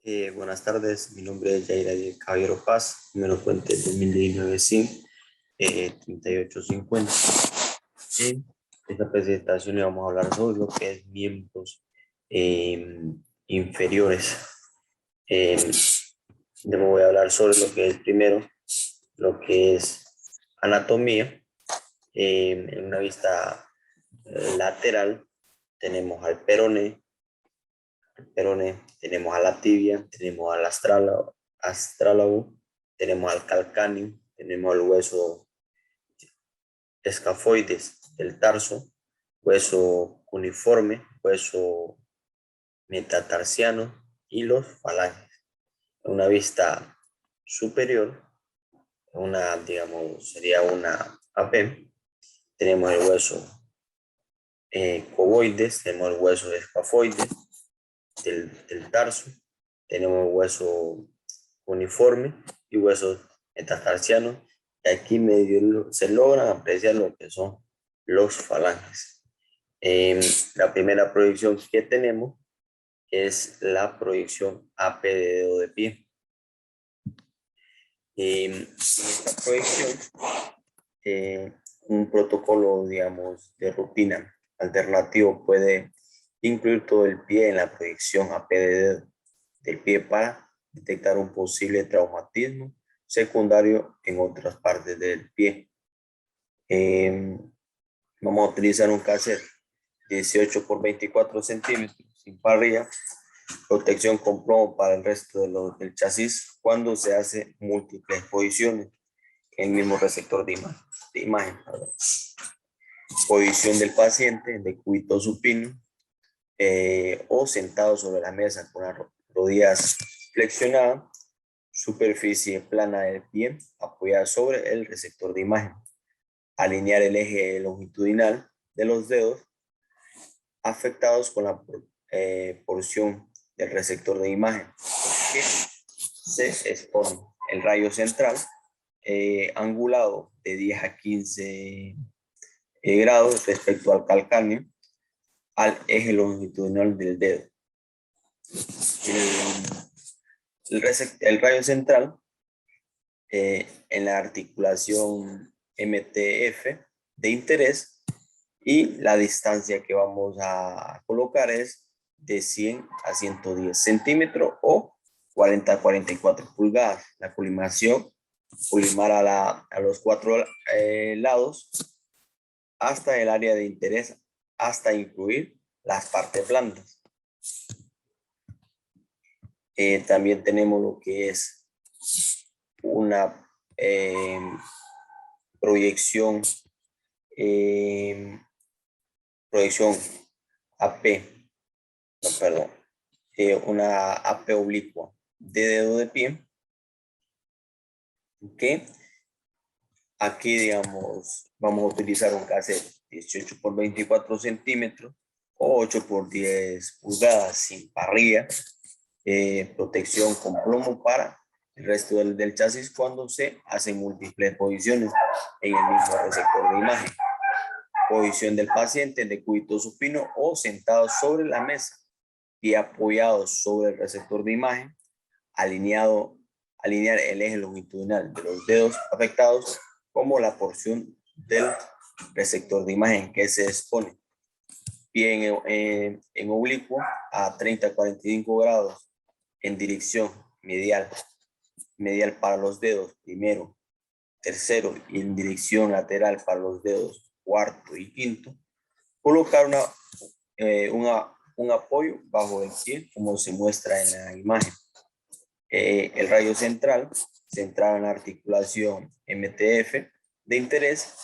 Buenas tardes, mi nombre es Yair Adiel Caballero Paz, número cuenta 2019 SIN 3850. En esta presentación le vamos a hablar sobre lo que es miembros eh, inferiores. Eh, yo me voy a hablar sobre lo que es primero, lo que es anatomía. En una vista lateral tenemos al peroné, tenemos a la tibia, tenemos al astrálago, tenemos al calcáneo, tenemos el hueso escafoides del tarso, hueso cuneiforme, hueso metatarsiano y los falanges. En una vista superior, sería una AP, tenemos el hueso coboides, tenemos el hueso escafoides del tarso, tenemos hueso uniforme y huesos metatarsianos. Y aquí medio se logran apreciar lo que son los falanges. La primera proyección que tenemos es la proyección AP de dedo de pie. En esta proyección, un protocolo, digamos, de rutina alternativo puede incluir todo el pie en la proyección AP de dedo del pie para detectar un posible traumatismo secundario en otras partes del pie. Vamos a utilizar un cassette 18 por 24 centímetros sin parrilla, protección con plomo para el resto del chasis cuando se hace múltiples posiciones en el mismo receptor de imagen. Posición del paciente de cúbito supino o sentado sobre la mesa con las rodillas flexionadas, superficie plana del pie apoyada sobre el receptor de imagen. Alinear el eje longitudinal de los dedos afectados con la porción del receptor de imagen que se expone. El rayo central angulado de 10 a 15 grados respecto al calcáneo al eje longitudinal del dedo. El rayo central en la articulación MTF de interés, y la distancia que vamos a colocar es de 100 a 110 centímetros o 40 a 44 pulgadas. La colimación, colimar a los cuatro lados hasta el área de interés, hasta incluir las partes blandas. También tenemos lo que es una proyección AP, no, perdón, una AP oblicua de dedo de pie, que aquí, digamos, vamos a utilizar un cassette 18 por 24 centímetros o 8 por 10 pulgadas sin parrilla, protección con plomo para el resto del chasis cuando se hacen múltiples posiciones en el mismo receptor de imagen. Posición del paciente de cúbito supino o sentado sobre la mesa, pie apoyado sobre el receptor de imagen, alinear el eje longitudinal de los dedos afectados como la porción del receptor de imagen que se expone. Pie en oblicuo a 30 a 45 grados en dirección medial para los dedos primero, tercero, y en dirección lateral para los dedos cuarto y quinto. Colocar un apoyo bajo el pie como se muestra en la imagen. El rayo central centrado en la articulación MTF de interés,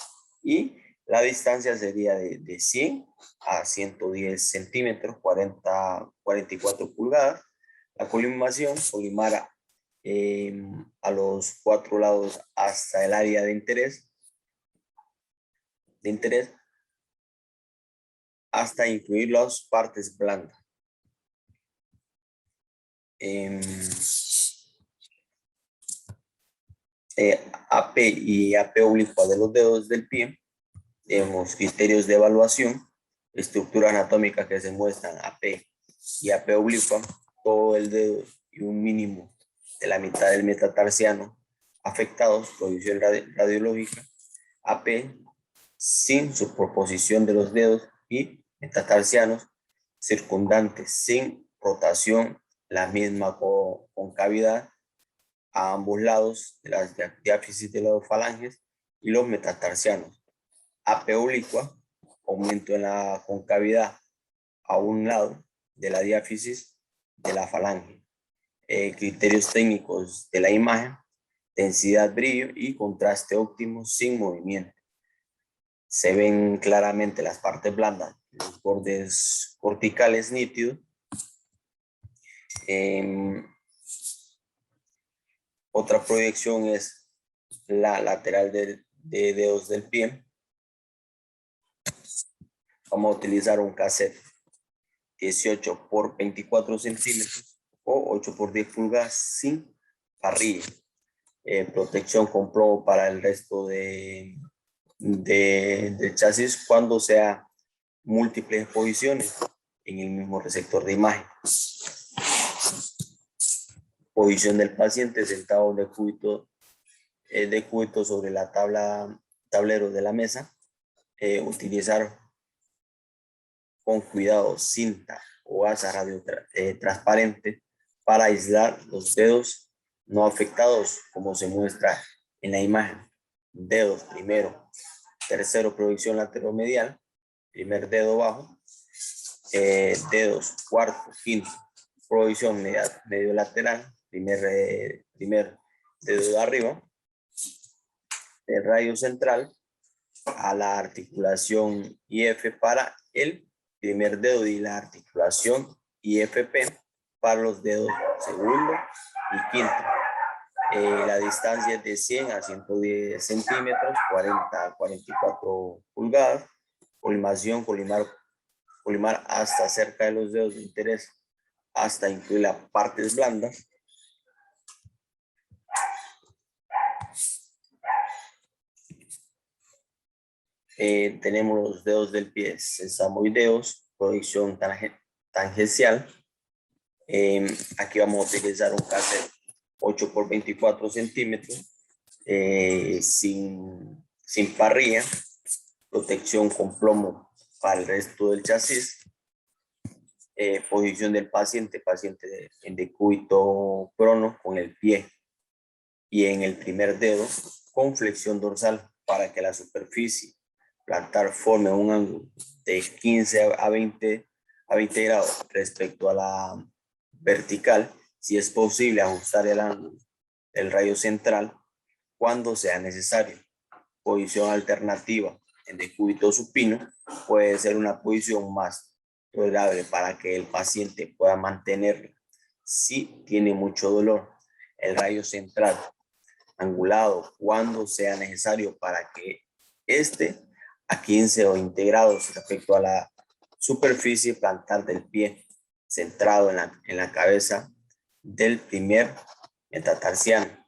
y la distancia sería de 100 a 110 centímetros, 44 pulgadas. La colimación, colimar a los cuatro lados hasta el área de interés hasta incluir las partes blandas. AP y AP oblicua de los dedos del pie. Tenemos criterios de evaluación, estructura anatómica que se muestran AP y AP oblicua, todo el dedo y un mínimo de la mitad del metatarsiano afectados, provisión radiológica, AP, sin superposición de los dedos y metatarsianos circundantes, sin rotación, la misma concavidad a ambos lados de las diáfisis de las falanges y los metatarsianos. AP oblicua, aumento en la concavidad a un lado de la diáfisis de la falange. Criterios técnicos de la imagen: densidad, brillo y contraste óptimo sin movimiento. Se ven claramente las partes blandas, los bordes corticales nítidos. Otra proyección es la lateral de dedos del pie. Vamos a utilizar un cassette 18 por 24 centímetros o 8 por 10 pulgadas sin parrilla. Protección con plomo para el resto del chasis cuando sea múltiples exposiciones en el mismo receptor de imagen. Posición del paciente sentado de cúbito sobre la tablero de la mesa. Utilizar con cuidado cinta o gasa transparente para aislar los dedos no afectados, como se muestra en la imagen. Dedos primero, tercero, proyección lateromedial, primer dedo bajo, dedos cuarto, quinto, proyección medio lateral, primer dedo de arriba, el radio central a la articulación IF para el primer dedo y la articulación IFP para los dedos segundo y quinto. La distancia es de 100 a 110 centímetros, 40 a 44 pulgadas. Colimación, colimar hasta cerca de los dedos de interés, hasta incluir las partes blandas. Tenemos los dedos del pie sesamoideos, proyección tangencial. Aquí vamos a utilizar un cassette 8 por 24 centímetros, sin parrilla, protección con plomo para el resto del chasis. Posición del paciente en decúbito prono con el pie y en el primer dedo con flexión dorsal para que la superficie plantar forme un ángulo de 15 a 20 grados respecto a la vertical. Si es posible, ajustar el ángulo del rayo central cuando sea necesario. Posición alternativa en decúbito supino puede ser una posición más tolerable para que el paciente pueda mantenerla si tiene mucho dolor. El rayo central angulado cuando sea necesario para que a 15 o 20 grados respecto a la superficie plantar del pie, centrado en la cabeza del primer metatarsiano.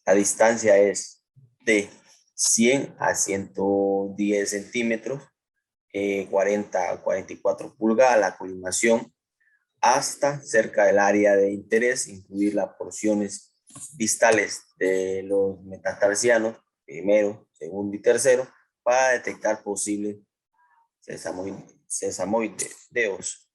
La distancia es de 100 a 110 centímetros, 40 a 44 pulgadas, la colimación hasta cerca del área de interés, incluir las porciones distales de los metatarsianos, primero, segundo y tercero, para detectar posibles sesamoideos.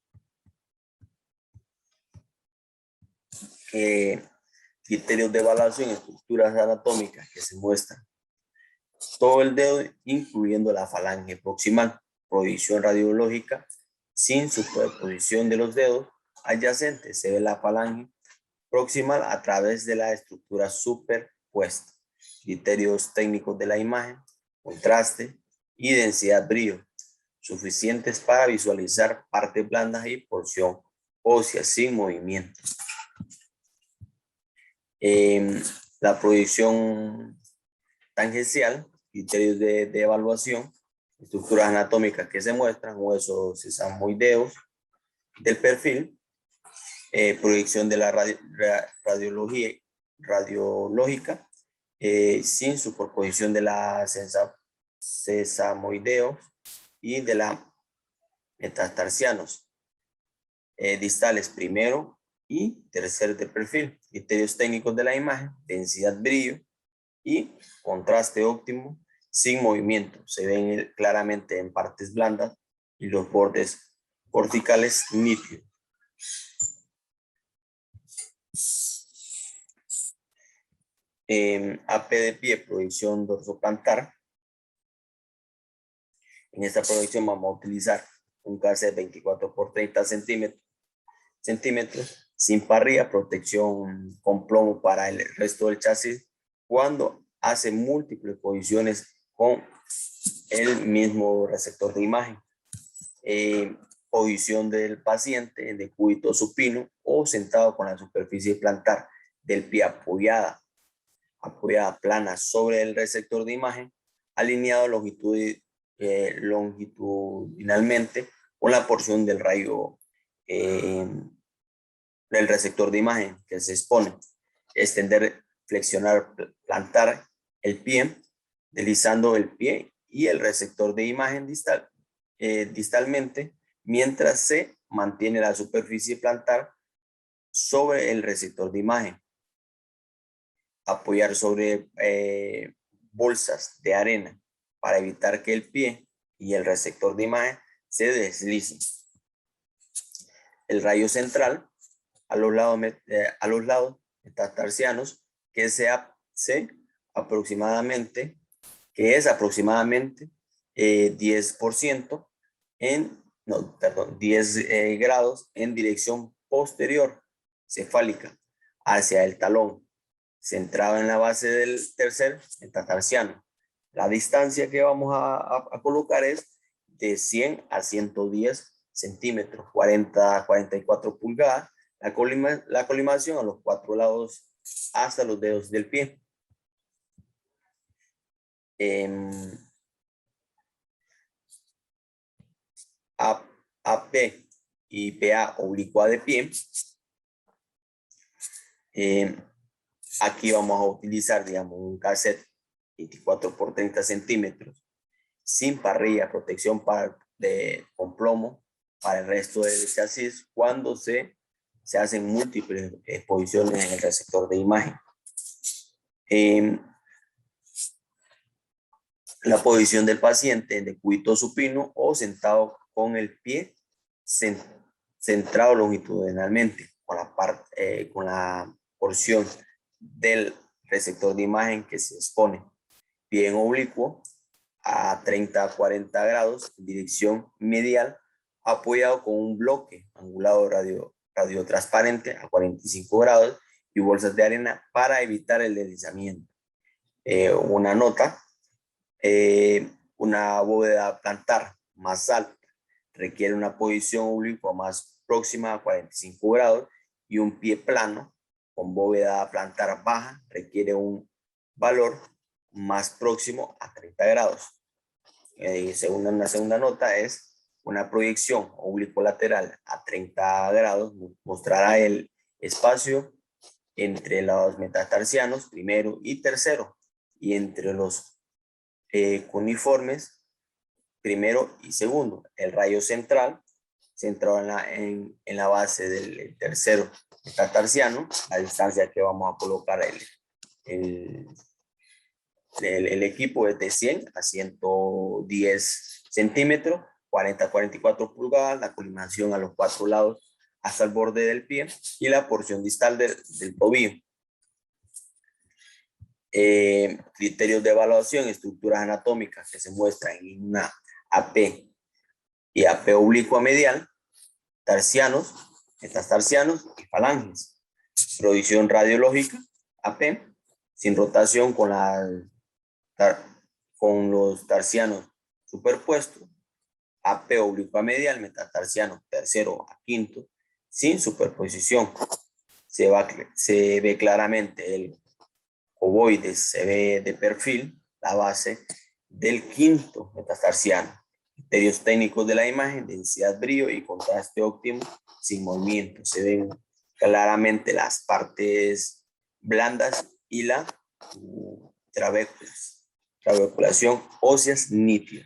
Criterios de evaluación, estructuras anatómicas que se muestran. Todo el dedo, incluyendo la falange proximal. Proyección radiológica sin superposición de los dedos adyacentes. Se ve la falange proximal a través de la estructura superpuesta. Criterios técnicos de la imagen: contraste y densidad, brillo, suficientes para visualizar partes blandas y porción ósea sin movimiento. La proyección tangencial, criterios de evaluación, estructuras anatómicas que se muestran: huesos sesamoideos del perfil, proyección de la radiológica, sin superposición de la sesamoideos y de la metatarsianos, distales primero, y tercer de perfil. Criterios técnicos de la imagen, densidad, brillo y contraste óptimo sin movimiento. Se ven claramente en partes blandas y los bordes verticales nítidos. AP de pie, proyección dorsoplantar. En esta proyección vamos a utilizar un cassette 24 por 30 centímetros, sin parrilla, protección con plomo para el resto del chasis cuando hace múltiples posiciones con el mismo receptor de imagen. Posición del paciente de cúbito supino o sentado con la superficie plantar del pie apoyada plana sobre el receptor de imagen, alineado longitudinalmente con la porción del rayo del receptor de imagen que se expone. Extender, flexionar, plantar el pie, deslizando el pie y el receptor de imagen distalmente, mientras se mantiene la superficie plantar sobre el receptor de imagen. Apoyar sobre bolsas de arena para evitar que el pie y el receptor de imagen se deslicen. El rayo central a los lados metatarsianos que es aproximadamente 10% 10 grados en dirección posterior cefálica hacia el talón, centrado en la base del tercer metatarsiano. La distancia que vamos a colocar es de 100 a 110 centímetros, 40 a 44 pulgadas, la colimación a los 4 lados hasta los dedos del pie. AP y PA oblicua de pie. Aquí vamos a utilizar, digamos, un cassette 24 por 30 centímetros sin parrilla, protección con plomo para el resto del chasis cuando se hacen múltiples exposiciones en el receptor de imagen. La posición del paciente de cúbito supino o sentado con el pie centrado longitudinalmente con la porción del receptor de imagen que se expone. Pie en oblicuo a 30 a 40 grados en dirección medial, apoyado con un bloque angulado radiotransparente a 45 grados y bolsas de arena para evitar el deslizamiento. Una nota, una bóveda plantar más alta requiere una posición oblicua más próxima a 45 grados y un pie plano con bóveda plantar baja requiere un valor más próximo a 30 grados. Una segunda nota es una proyección oblicuo-lateral a 30 grados mostrará el espacio entre los metatarsianos primero y tercero y entre los cuneiformes primero y segundo. El rayo central centrado en la base del tercero metatarsiano, la distancia que vamos a colocar el equipo es de 100 a 110 centímetros, 40 a 44 pulgadas, la colimación a los 4 lados hasta el borde del pie y la porción distal del tobillo. Criterios de evaluación, estructuras anatómicas que se muestran en una AP y AP oblicua medial, tarsianos, metatarsianos y falanges. Provisión radiológica, AP, sin rotación con los tarsianos superpuestos, AP oblicua medial, metatarsiano tercero a quinto, sin superposición. Se ve claramente el ovoide, se ve de perfil la base del quinto metatarsiano. Criterios técnicos de la imagen, densidad, brillo y contraste óptimo sin movimiento. Se ven claramente las partes blandas y la trabeculación óseas nítida.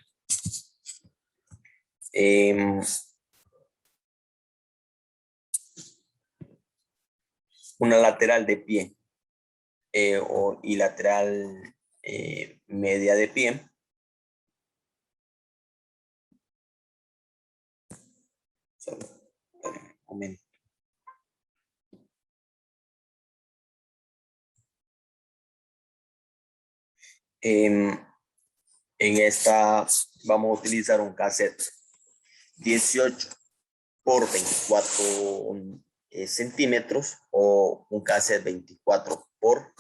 una lateral de pie y lateral media de pie. Solo un momento. En esta vamos a utilizar un cassette 18 por 24 centímetros o un cassette 24 por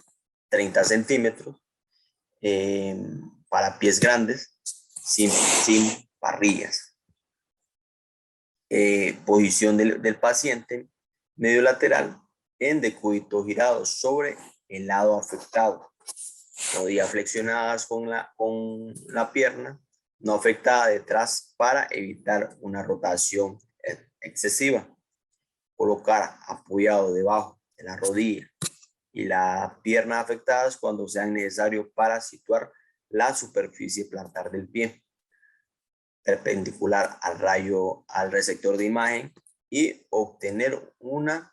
30 centímetros para pies grandes sin parrillas. Posición del paciente medio lateral en decúbito girado sobre el lado afectado. Rodillas flexionadas con la pierna no afectada detrás para evitar una rotación excesiva. Colocar apoyado debajo de la rodilla y la pierna afectadas cuando sea necesario para situar la superficie plantar del pie, perpendicular al receptor de imagen y obtener una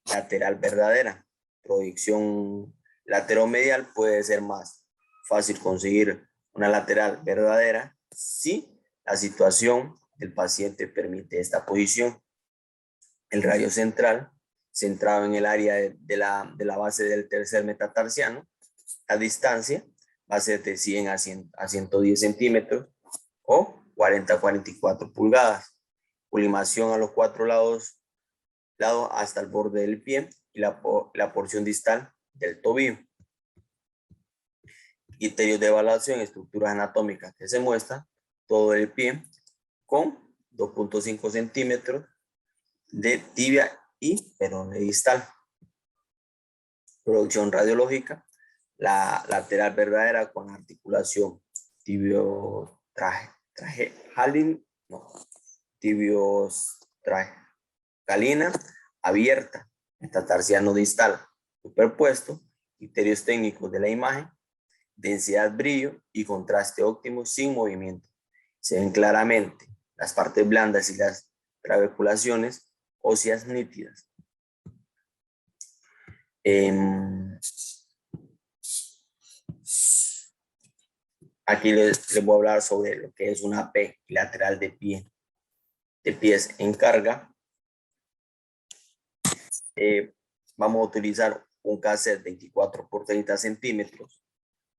lateral verdadera. Proyección lateromedial puede ser más fácil conseguir una lateral verdadera si la situación del paciente permite esta posición. El rayo central, centrado en el área de la base del tercer metatarsiano, la distancia va a ser de 100 a 110 centímetros o 40 a 44 pulgadas. Colimación a los 4 lados hasta el borde del pie y la porción distal del tobillo. Criterios de evaluación, estructuras anatómicas que se muestran todo el pie con 2.5 centímetros de tibia y perone distal. Producción radiológica, la lateral verdadera con articulación tibiostracalina abierta, metatarsiano distal superpuesto, criterios técnicos de la imagen, densidad, brillo y contraste óptimo sin movimiento. Se ven claramente las partes blandas y las trabeculaciones óseas nítidas. Aquí les voy a hablar sobre lo que es una P lateral de pies en carga. Vamos a utilizar un cassette 24 por 30 centímetros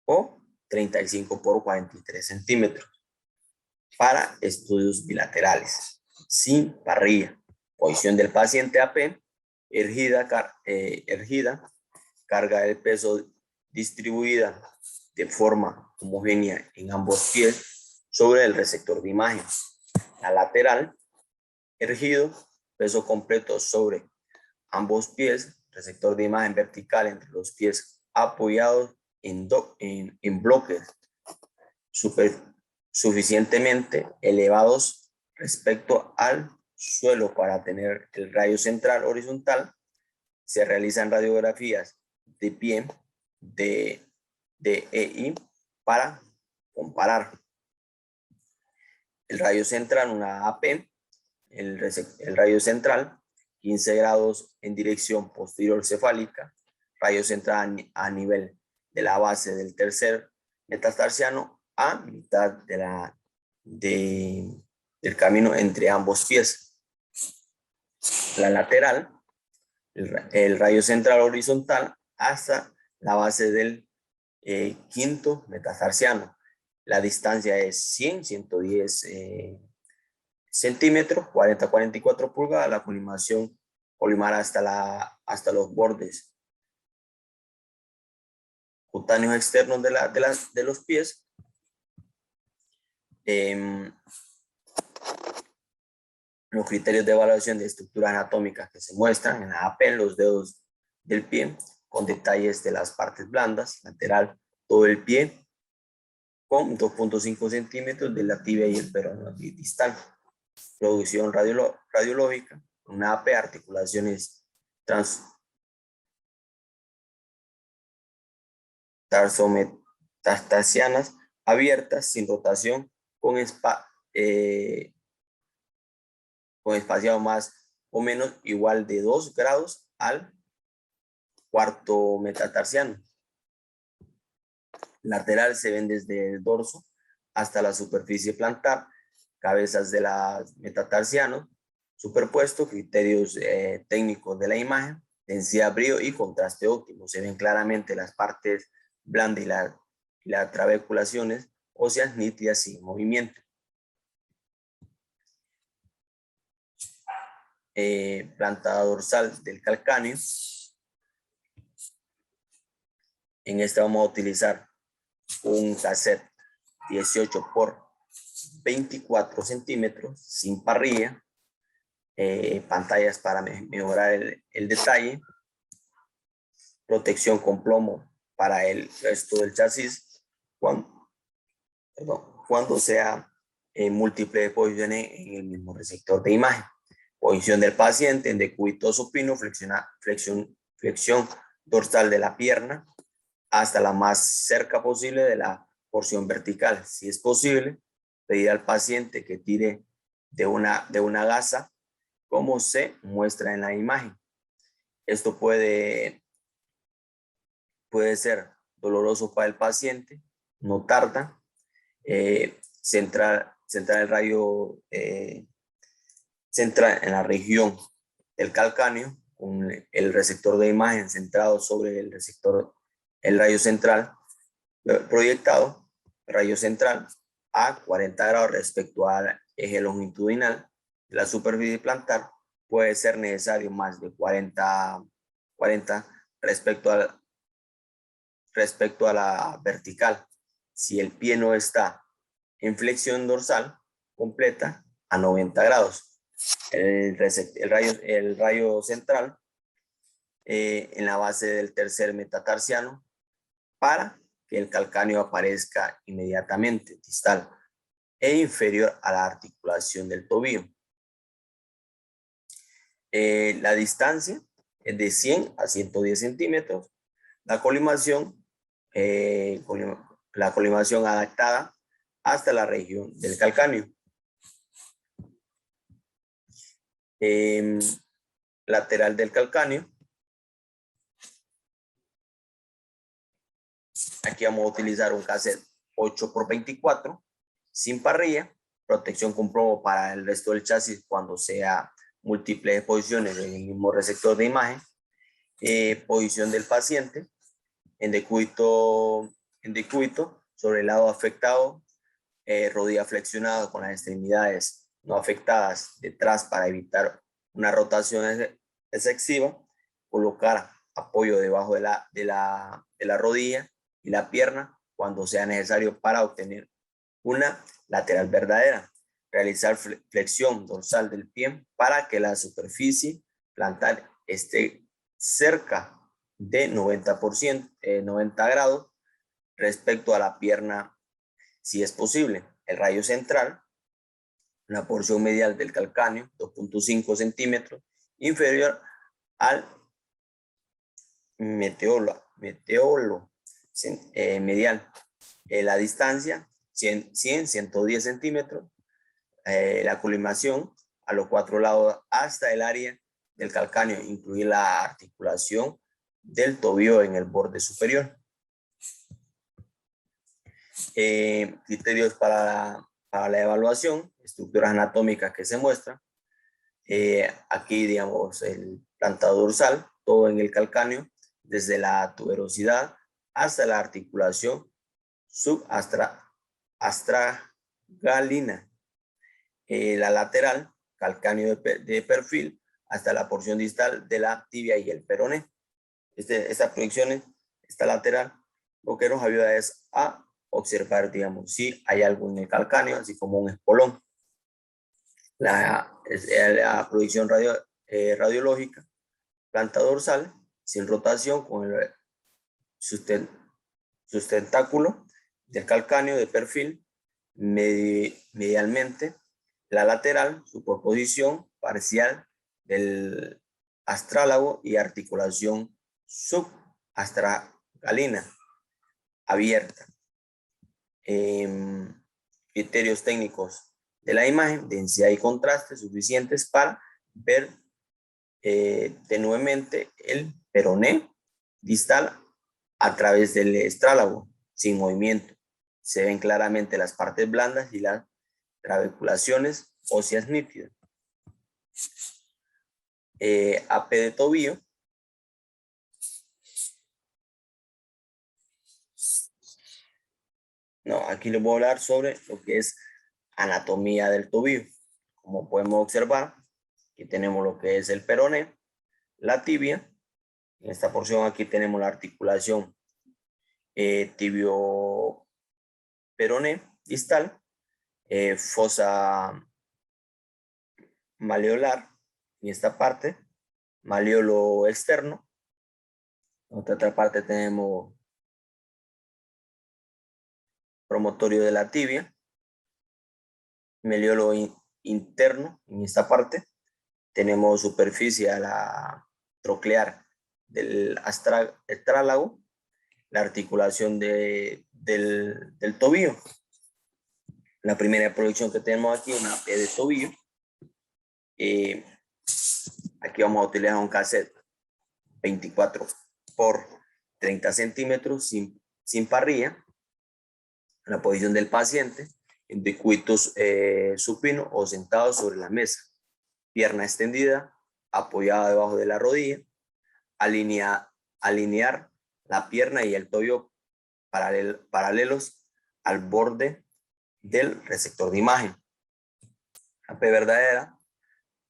o 35 por 43 centímetros para estudios bilaterales, sin parrilla. Posición del paciente AP, ergida, carga del peso distribuida de forma homogénea en ambos pies sobre el receptor de imagen. La lateral, ergido, peso completo sobre ambos pies, receptor de imagen vertical entre los pies apoyados en bloques suficientemente elevados respecto al suelo para tener el rayo central horizontal. Se realizan radiografías de pie de EI para comparar el rayo central, una AP, el rayo central 15 grados en dirección posterior cefálica, rayo central a nivel de la base del tercer metatarsiano a mitad del camino entre ambos pies. La lateral, el rayo central horizontal hasta la base del quinto metatarsiano. La distancia es 110 centímetros, 40 44 pulgadas. La colimación colimar hasta los bordes cutáneos externos de los pies. Los criterios de evaluación de estructuras anatómicas que se muestran en la AP, los dedos del pie, con detalles de las partes blandas, lateral, todo el pie, con 2.5 centímetros de la tibia y el peroné distal. Producción radiológica, una AP, articulaciones tarsometastasianas abiertas, sin rotación, con espaciado más o menos igual de 2 grados al cuarto metatarsiano. Lateral se ven desde el dorso hasta la superficie plantar, cabezas de los metatarsianos, superpuesto, criterios técnicos de la imagen, densidad, brillo y contraste óptimo. Se ven claramente las partes blandas y las trabeculaciones óseas nítidas sin movimiento. Planta dorsal del calcáneo. En esta vamos a utilizar un cassette 18 por 24 centímetros sin parrilla, pantallas para mejorar el detalle, protección con plomo para el resto del chasis cuando sea múltiple posiciones en el mismo receptor de imagen. Posición del paciente en decúbito supino, flexión dorsal de la pierna hasta la más cerca posible de la porción vertical. Si es posible, pedir al paciente que tire de una gasa, como se muestra en la imagen. Esto puede ser doloroso para el paciente, no tarda. Centrar el rayo central en la región del calcáneo, con el receptor de imagen centrado sobre el rayo central proyectado, rayo central a 40 grados respecto al eje longitudinal de la superficie plantar. Puede ser necesario más de 40 respecto a la vertical. Si el pie no está en flexión dorsal completa, a 90 grados. El rayo central en la base del tercer metatarsiano para que el calcáneo aparezca inmediatamente distal e inferior a la articulación del tobillo. La distancia es de 100 a 110 centímetros. La colimación adaptada hasta la región del calcáneo. Lateral del calcáneo. Aquí vamos a utilizar un cassette 8 por 24 sin parrilla, protección con plomo para el resto del chasis cuando sea múltiples posiciones en el mismo receptor de imagen. Posición del paciente en decúbito sobre el lado afectado, rodilla flexionada con las extremidades no afectadas detrás para evitar una rotación excesiva. Colocar apoyo debajo de la rodilla y la pierna cuando sea necesario para obtener una lateral verdadera. Realizar flexión dorsal del pie para que la superficie plantar esté cerca de 90 grados respecto a la pierna, si es posible. El rayo central, la porción medial del calcáneo, 2.5 centímetros, inferior al meteolo medial. La distancia, 110 centímetros. La colimación a los 4 lados hasta el área del calcáneo, incluir la articulación del tobillo en el borde superior. Criterios para la evaluación, estructuras anatómicas que se muestran. Aquí, digamos, el planta dorsal, todo en el calcáneo, desde la tuberosidad hasta la articulación subastragalina. La lateral, calcáneo de perfil, hasta la porción distal de la tibia y el peroné. Estas proyecciones, esta lateral, lo que nos ayuda es a observar, digamos, si hay algo en el calcáneo, así como un espolón. La proyección radiológica, planta dorsal, sin rotación, con el sustentáculo del calcáneo de perfil medialmente. La lateral, superposición parcial del astrálago y articulación subastragalina abierta. Criterios técnicos de la imagen, densidad y contraste suficientes para ver tenuemente el peroné distal a través del estrálago, sin movimiento. Se ven claramente las partes blandas y las trabeculaciones óseas nítidas. AP de tobillo. No, aquí les voy a hablar sobre lo que es anatomía del tobillo. Como podemos observar, aquí tenemos lo que es el peroné, la tibia. En esta porción aquí tenemos la articulación tibio-peroné distal, fosa maleolar en esta parte, maleolo externo. En otra parte tenemos promontorio de la tibia, maleolo interno en esta parte. Tenemos superficie a la troclear del astrálago, la articulación del tobillo. La primera proyección que tenemos aquí, una P de tobillo. Aquí vamos a utilizar un cassette 24 por 30 centímetros sin parrilla. La posición del paciente en decúbito supino o sentado sobre la mesa. Pierna extendida, apoyada debajo de la rodilla. Alinear la pierna y el tobillo paralelos al borde del receptor de imagen. La P verdadera,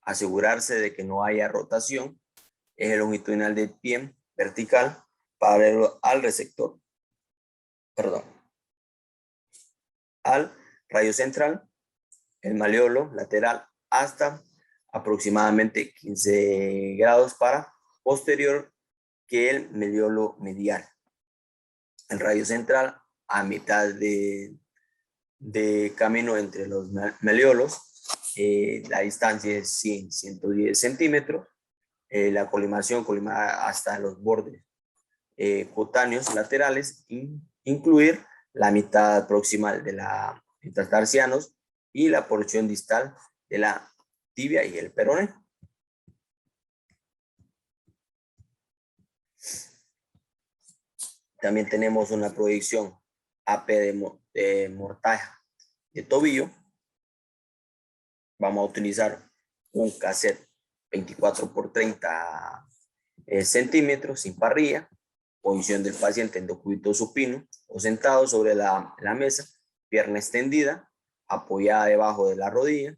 asegurarse de que no haya rotación, eje longitudinal del pie vertical paralelo al receptor. Al rayo central, el maleolo lateral hasta aproximadamente 15 grados para posterior que el maleolo medial. El rayo central a mitad de camino entre los maleolos. La distancia es 100-110 centímetros. La colimación colima hasta los bordes cutáneos laterales, incluir la mitad proximal de la metatarsianos y la porción distal de la tibia y el peroné. También tenemos una proyección AP de mortaja de tobillo. Vamos a utilizar un cassette 24 por 30 centímetros sin parrilla. Posición del paciente en decúbito supino o sentado sobre la mesa, pierna extendida, apoyada debajo de la rodilla.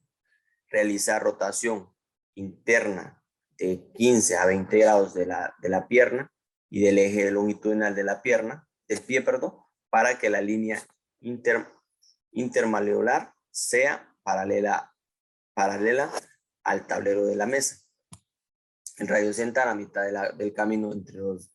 Realizar rotación interna de 15 a 20 grados de la pierna y del eje longitudinal de la pierna, del pie, perdón, para que la línea intermaleolar sea paralela al tablero de la mesa. El radio central a mitad del camino entre los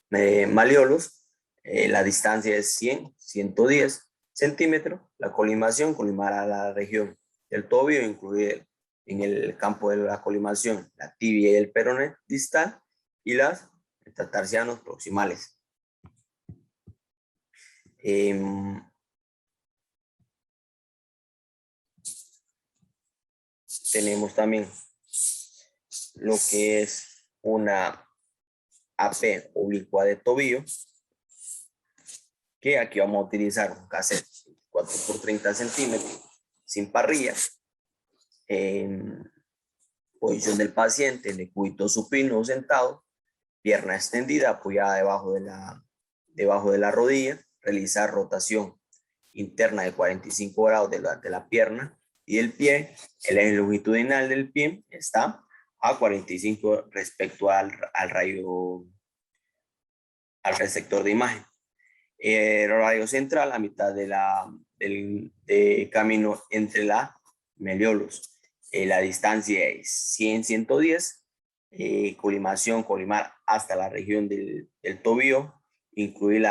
maleolos, la distancia es 100-110 centímetros. La colimación colimará la región del tobillo, incluir en el campo de la colimación la tibia y el peroné distal y las metatarsianos proximales. Tenemos también lo que es una AP oblicua de tobillo, que aquí vamos a utilizar un cassette 4 por 30 centímetros sin parrilla. Posición del paciente en decúbito supino o sentado, pierna extendida apoyada debajo de la rodilla. Realizar rotación interna de 45 grados de la pierna y del pie. El eje longitudinal del pie está a 45 respecto al receptor de imagen. El radio central a mitad del camino entre la maleolos. La distancia es 100-110. Colimar hasta la región del tobillo, incluir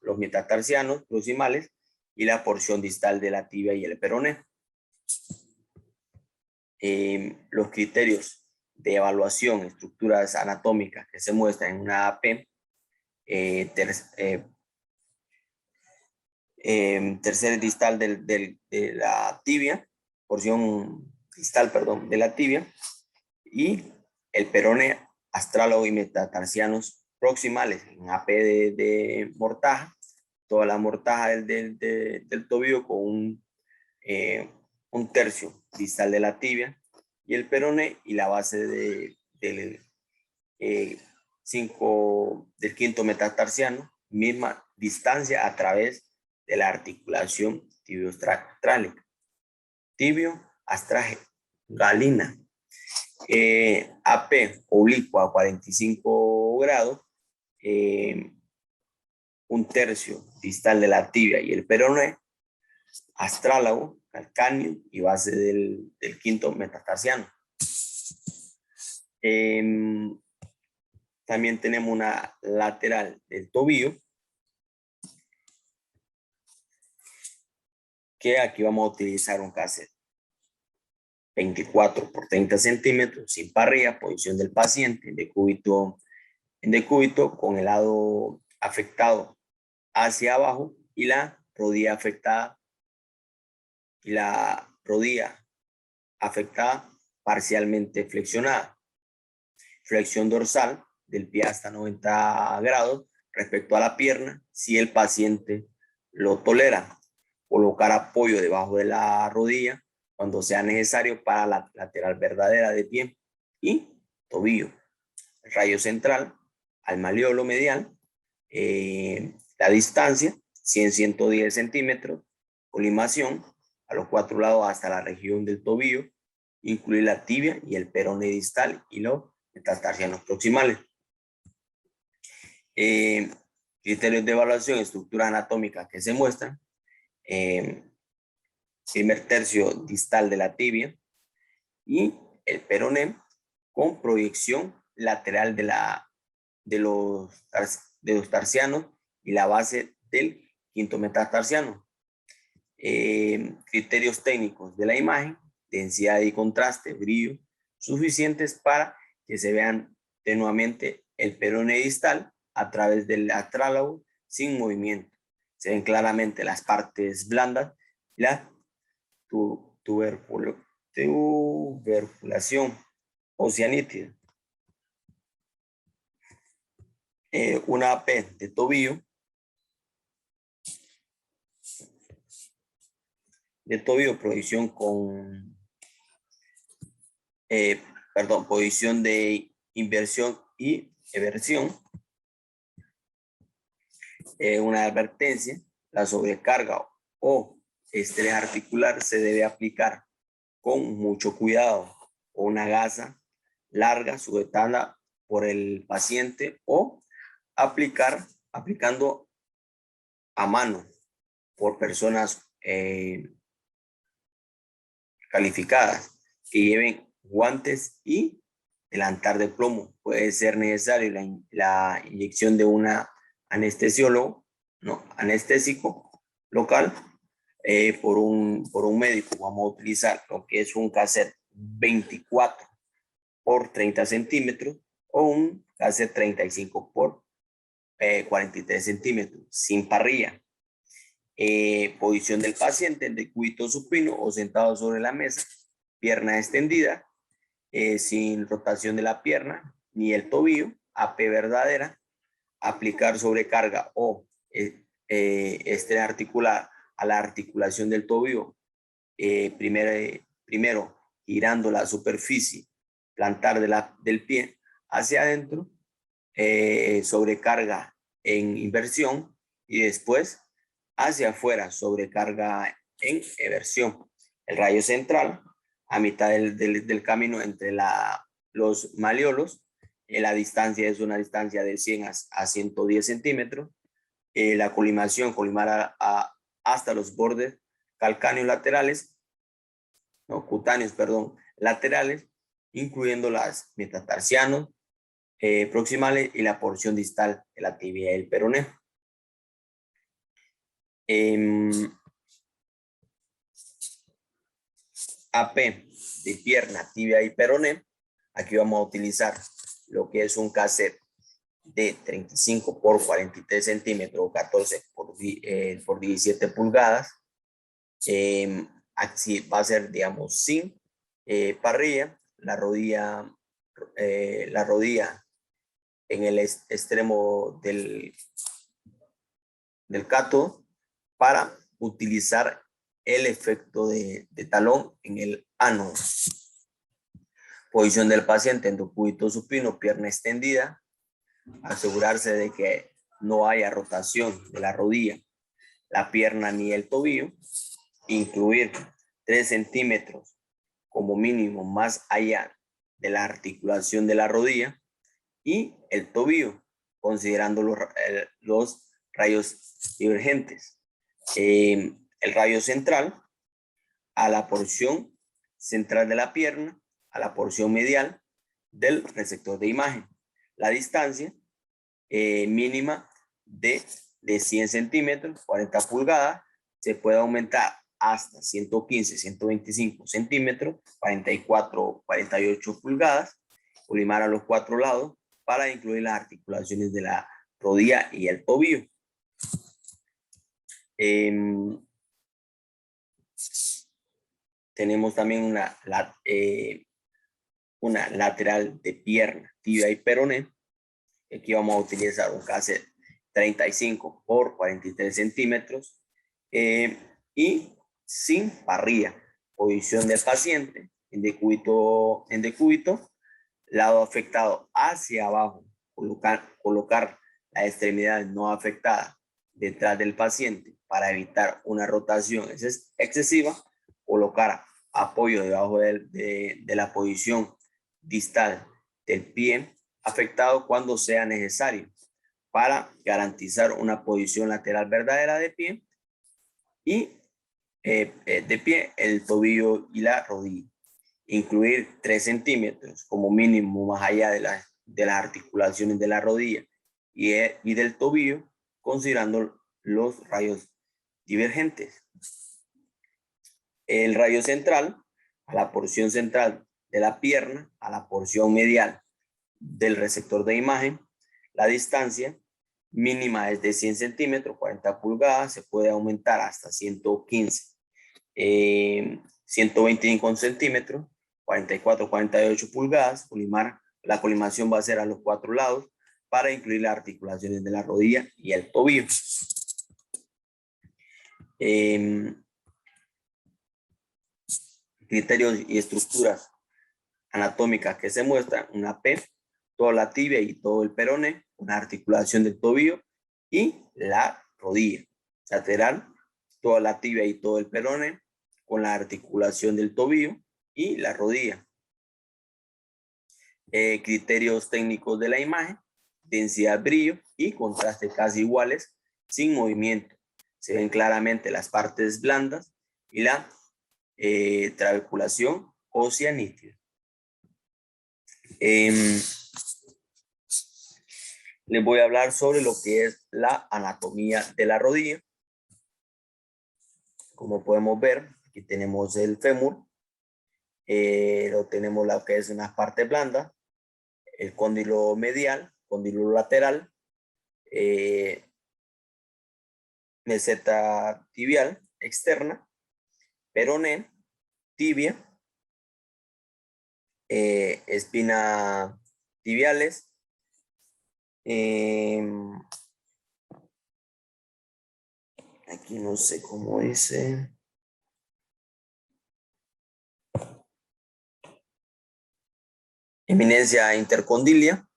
los metatarsianos proximales y la porción distal de la tibia y el peroné. Los criterios de evaluación, estructuras anatómicas que se muestran en una AP, tercer distal de la tibia, porción distal, perdón, de la tibia, y el peroné, astrálago y metatarsianos proximales en AP de mortaja, toda la mortaja del tobillo con un tercio distal de la tibia y el peroné y la base del quinto metatarsiano, misma distancia a través de la articulación tibio-astrálica. Tibio astragalina. AP oblicuo a 45 grados, un tercio distal de la tibia y el peroné, astrálago, calcáneo y base del quinto metatarsiano. También tenemos una lateral del tobillo, que aquí vamos a utilizar un cassette 24 por 30 centímetros, sin parrilla, posición del paciente en decúbito con el lado afectado hacia abajo y la rodilla afectada parcialmente flexionada. Flexión dorsal del pie hasta 90 grados respecto a la pierna, si el paciente lo tolera. Colocar apoyo debajo de la rodilla cuando sea necesario para la lateral verdadera de pie y tobillo. El rayo central al malleolo medial, la distancia 100-110 centímetros, colimación a los 4 lados hasta la región del tobillo, incluir la tibia y el peroné distal y los metatarsianos proximales. Criterios de evaluación, estructuras anatómicas que se muestran. Primer tercio distal de la tibia y el peroné con proyección lateral de los tarsianos y la base del quinto metatarsiano. Criterios técnicos de la imagen, densidad y contraste, brillo, suficientes para que se vean tenuamente el peroné distal a través del astrálago sin movimiento. Se ven claramente las partes blandas, la tuberculación ósea nítida. Una AP de tobillo. Proyección con, posición de inversión y eversión. Una advertencia, la sobrecarga o estrés articular se debe aplicar con mucho cuidado, o una gasa larga sujetada por el paciente o aplicando a mano por personas calificadas que lleven guantes y delantal de plomo. Puede ser necesario la inyección de una anestésico local por un médico. Vamos a utilizar lo que es un cassette 24 por 30 centímetros o un cassette 35 por 43 centímetros sin parrilla. Posición del paciente en decúbito supino o sentado sobre la mesa, pierna extendida, sin rotación de la pierna ni el tobillo, AP verdadera, aplicar sobrecarga o estrés articular a la articulación del tobillo, primero girando la superficie plantar del pie hacia adentro, sobrecarga en inversión y después hacia afuera, sobrecarga en eversión. El rayo central a mitad del camino entre los malleolos. La distancia es una distancia de 100 a 110 centímetros. La colimación, colimar hasta los bordes calcáneos laterales, cutáneos, laterales, incluyendo las metatarsianos proximales y la porción distal de la tibia y el peroné. AP de pierna, tibia y peroné. Aquí vamos a utilizar lo que es un cassette de 35 por 43 centímetros o 14 por 17 pulgadas. Así va a ser, digamos, sin parrilla. La rodilla en el extremo del cátodo para utilizar el efecto de talón en el ánodo. Posición del paciente en decúbito supino, pierna extendida. Asegurarse de que no haya rotación de la rodilla, la pierna ni el tobillo. Incluir 3 centímetros como mínimo más allá de la articulación de la rodilla y el tobillo, considerando los rayos divergentes. El rayo central a la porción central de la pierna, a la porción medial del receptor de imagen. La distancia mínima de 100 centímetros, 40 pulgadas, se puede aumentar hasta 115, 125 centímetros, 44, 48 pulgadas, limar a los 4 lados para incluir las articulaciones de la rodilla y el tobillo. Tenemos también una lateral de pierna, tibia y peroné. Aquí vamos a utilizar un cassette 35 por 43 centímetros y sin parrilla. Posición del paciente en decúbito, lado afectado hacia abajo. Colocar la extremidad no afectada detrás del paciente para evitar una rotación excesiva. Colocar apoyo debajo de la posición distal del pie afectado cuando sea necesario para garantizar una posición lateral verdadera de pie y el tobillo y la rodilla. Incluir 3 centímetros como mínimo más allá de las articulaciones de la rodilla y del tobillo, considerando los rayos divergentes. El rayo central a la porción central de la pierna, a la porción medial del receptor de imagen. La distancia mínima es de 100 centímetros, 40 pulgadas, se puede aumentar hasta 115, 125 centímetros, 44, 48 pulgadas. La colimación va a ser a los 4 lados para incluir las articulaciones de la rodilla y el tobillo. Criterios y estructuras anatómicas que se muestran: una P, toda la tibia y todo el peroné, una articulación del tobillo y la rodilla. Lateral, toda la tibia y todo el peroné, con la articulación del tobillo y la rodilla. Criterios técnicos de la imagen: densidad, brillo y contraste casi iguales, sin movimiento. Se ven claramente las partes blandas y la trabeculación ósea nítida. Les voy a hablar sobre lo que es la anatomía de la rodilla. Como podemos ver, aquí tenemos el fémur, lo tenemos lo que es una parte blanda, el cóndilo medial, cóndilo lateral, meseta tibial externa, peroné, tibia, espina tibiales, aquí no sé cómo dice, eminencia intercondilia,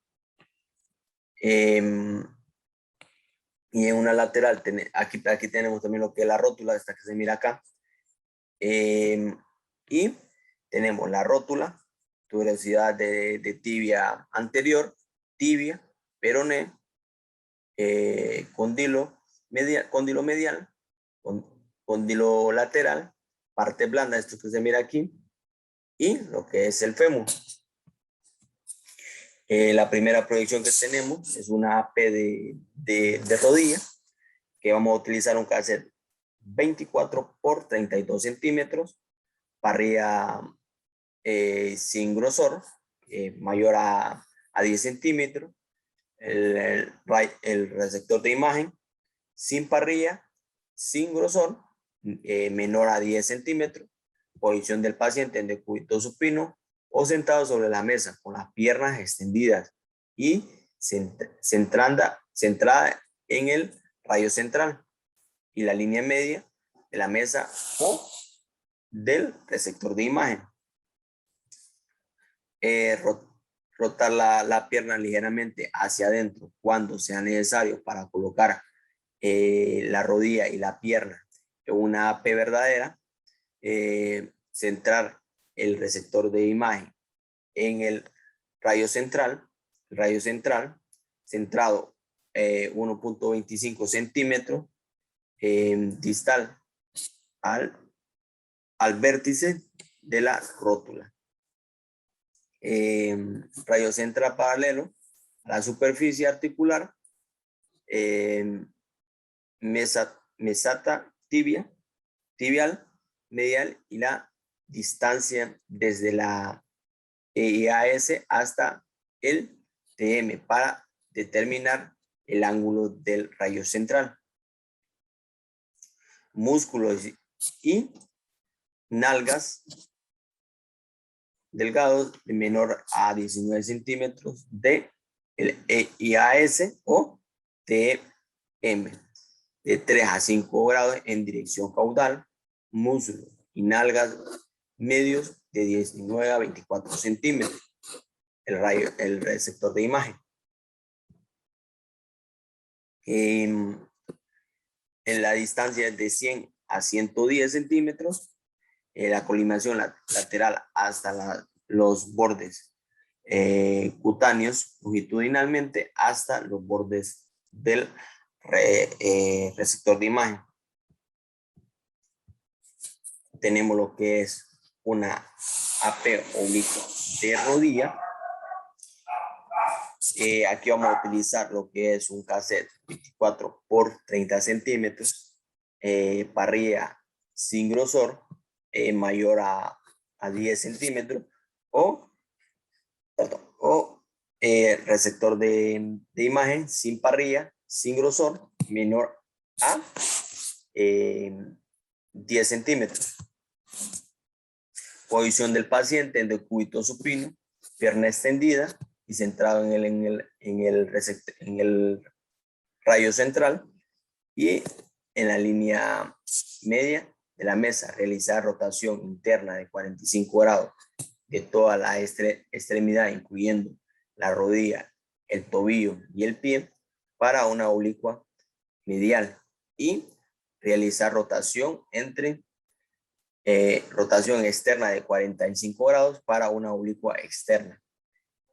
y en una lateral, aquí tenemos también lo que es la rótula, esta que se mira acá, y tenemos la rótula, tuberosidad de tibia anterior, tibia, peroné, cóndilo medial, cóndilo lateral, parte blanda, esto que se mira aquí, y lo que es el fémur. La primera proyección que tenemos es una AP de rodilla, que vamos a utilizar un cassette 24 por 32 centímetros, parrilla sin grosor, mayor a 10 centímetros, el receptor de imagen sin parrilla, sin grosor, menor a 10 centímetros, posición del paciente en decúbito supino o sentado sobre la mesa con las piernas extendidas y centrada en el rayo central y la línea media de la mesa o del receptor de imagen. Rotar la pierna ligeramente hacia adentro cuando sea necesario para colocar la rodilla y la pierna en una AP verdadera. Centrar el receptor de imagen en el rayo central centrado 1.25 centímetros distal al vértice de la rótula. Rayo central paralelo a la superficie articular, mesata tibial, medial y la distancia desde la EIAS hasta el TM para determinar el ángulo del rayo central. Músculos y nalgas delgados de menor a 19 centímetros de el EIAS o TM de 3 a 5 grados en dirección caudal. Muslos y nalgas medios de 19 a 24 centímetros. El receptor de imagen. En la distancia de 100 a 110 centímetros, la colimación lateral hasta los bordes cutáneos longitudinalmente hasta los bordes del receptor de imagen. Tenemos lo que es una AP oblicua de rodilla. Aquí vamos a utilizar lo que es un cassette 24 por 30 centímetros, parrilla sin grosor, mayor a 10 centímetros, o receptor de imagen sin parrilla, sin grosor, menor a 10 centímetros. Posición del paciente en decúbito supino, pierna extendida y centrado en el rayo central y en la línea media de la mesa. Realizar rotación interna de 45 grados de toda la extremidad, incluyendo la rodilla, el tobillo y el pie, para una oblicua medial y realizar rotación rotación externa de 45 grados para una oblicua externa.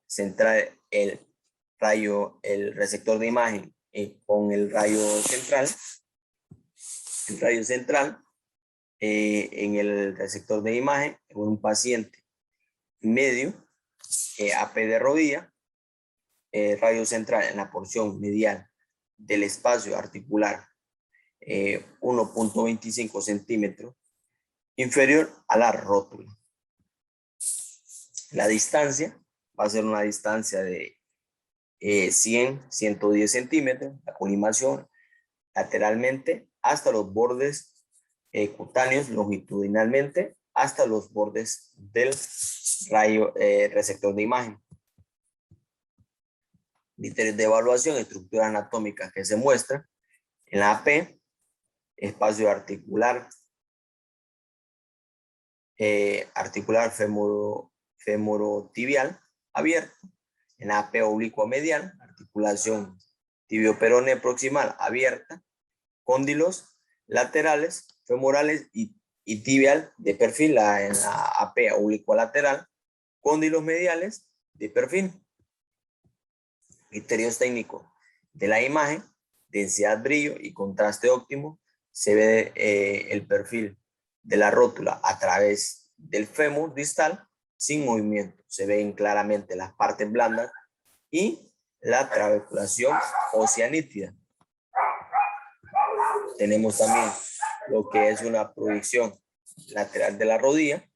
Centrar el receptor de imagen con el rayo central. El rayo central en el receptor de imagen en un paciente medio, AP de rodilla, rayo central en la porción medial del espacio articular 1.25 centímetros inferior a la rótula. La distancia va a ser una distancia de 110 centímetros, la colimación lateralmente hasta los bordes cutáneos, longitudinalmente hasta los bordes del rayo receptor de imagen. Criterios de evaluación, estructura anatómica que se muestra en la AP, espacio articular, articular femorotibial abierto, en la AP oblicua medial, articulación tibio-peroné proximal abierta, cóndilos laterales, femorales y tibial de perfil, en la AP oblicua lateral, cóndilos mediales de perfil. Criterios técnicos de la imagen, densidad, brillo y contraste óptimo. Se ve el perfil de la rótula a través del fémur distal sin movimiento. Se ven claramente las partes blandas y la trabeculación ósea nítida. Tenemos también lo que es una proyección lateral de la rodilla,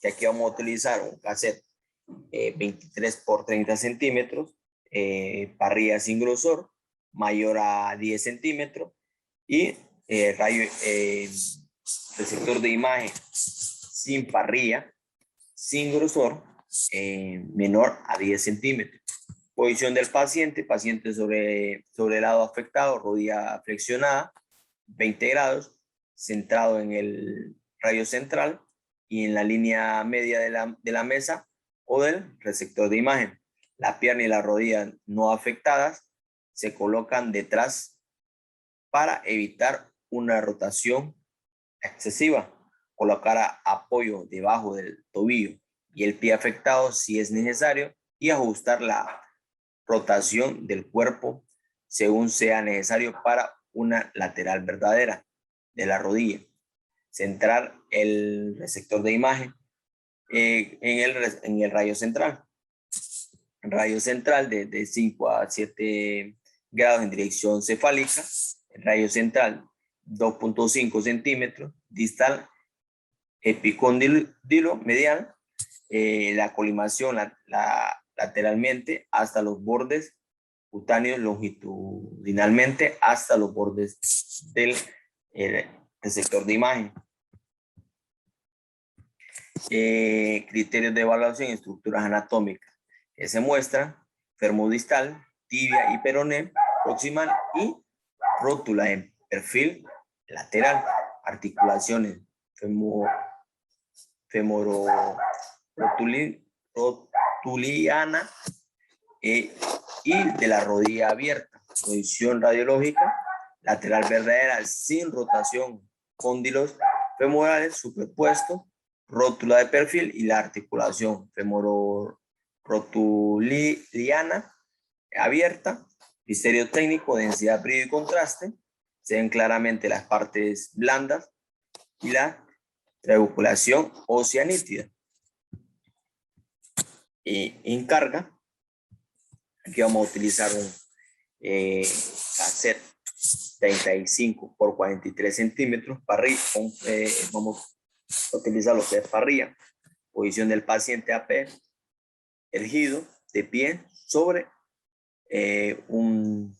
que aquí vamos a utilizar un cassette 23 por 30 centímetros, parrilla sin grosor, mayor a 10 centímetros y receptor de imagen sin parrilla, sin grosor, menor a 10 centímetros. Posición del paciente, paciente sobre el lado afectado, rodilla flexionada, 20 grados, centrado en el rayo central y en la línea media de la mesa o del receptor de imagen. La pierna y la rodilla no afectadas se colocan detrás para evitar una rotación excesiva. Colocar apoyo debajo del tobillo y el pie afectado si es necesario y ajustar la rotación del cuerpo según sea necesario para una lateral verdadera de la rodilla. Centrar el receptor de imagen en el rayo central. Rayo central de 5 a 7 grados en dirección cefálica. El rayo central 2.5 centímetros. Distal epicóndilo medial. La colimación lateralmente hasta los bordes cutáneos longitudinalmente hasta los bordes del receptor de imagen. Criterios de evaluación y estructuras anatómicas que se muestran: femodistal, tibia y peroné proximal y rótula en perfil lateral, articulaciones femorotuliana y de la rodilla abierta. Posición radiológica lateral verdadera sin rotación, cóndilos femorales superpuestos, rótula de perfil y la articulación femororotuliana abierta. Criterio técnico: densidad, brillo y contraste. Se ven claramente las partes blandas y la triangulación ósea nítida. Y en carga, aquí vamos a utilizar un cassette 35 por 43 centímetros, parrilla, vamos a utilizar lo que es parrilla. Posición del paciente AP, erguido, de pie, sobre un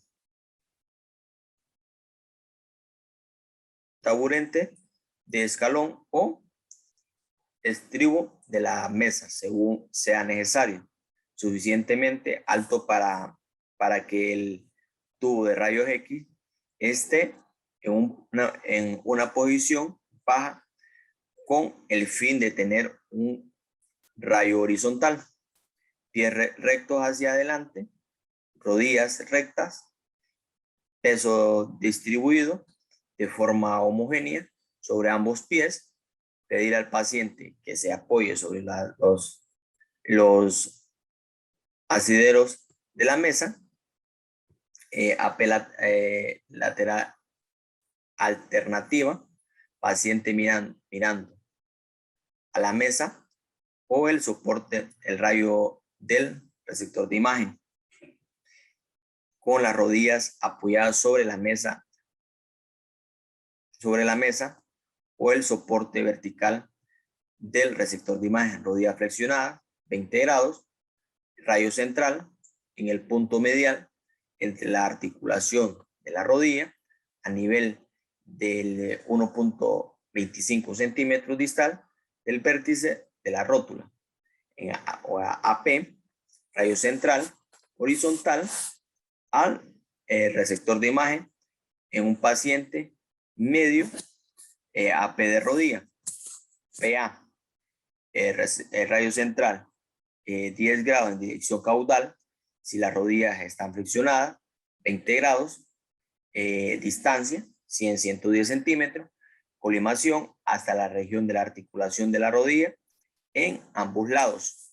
taburete de escalón o estribo de la mesa, según sea necesario, suficientemente alto para que el tubo de rayos X esté en una posición baja con el fin de tener un rayo horizontal. Pies rectos hacia adelante, rodillas rectas, peso distribuido de forma homogénea sobre ambos pies. Pedir al paciente que se apoye sobre los asideros de la mesa. Lateral alternativa, paciente mirando a la mesa o el soporte, el rayo del receptor de imagen, con las rodillas apoyadas sobre la mesa o el soporte vertical del receptor de imagen. Rodilla flexionada, 20 grados, rayo central en el punto medial entre la articulación de la rodilla a nivel del 1.25 centímetros distal del vértice de la rótula. En AP, rayo central horizontal al receptor de imagen en un paciente medio, AP de rodilla. PA, el rayo central 10 grados en dirección caudal si las rodillas están flexionadas, 20 grados, distancia 110 centímetros, colimación hasta la región de la articulación de la rodilla en ambos lados.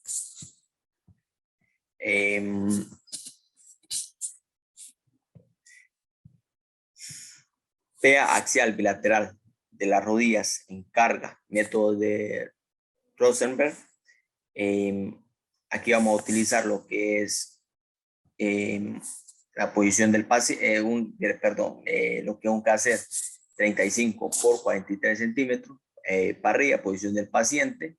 PA axial bilateral de las rodillas en carga, método de Rosenberg. Aquí vamos a utilizar lo que es la posición del paciente, lo que es un cassette 35 por 43 centímetros, parrilla, posición del paciente,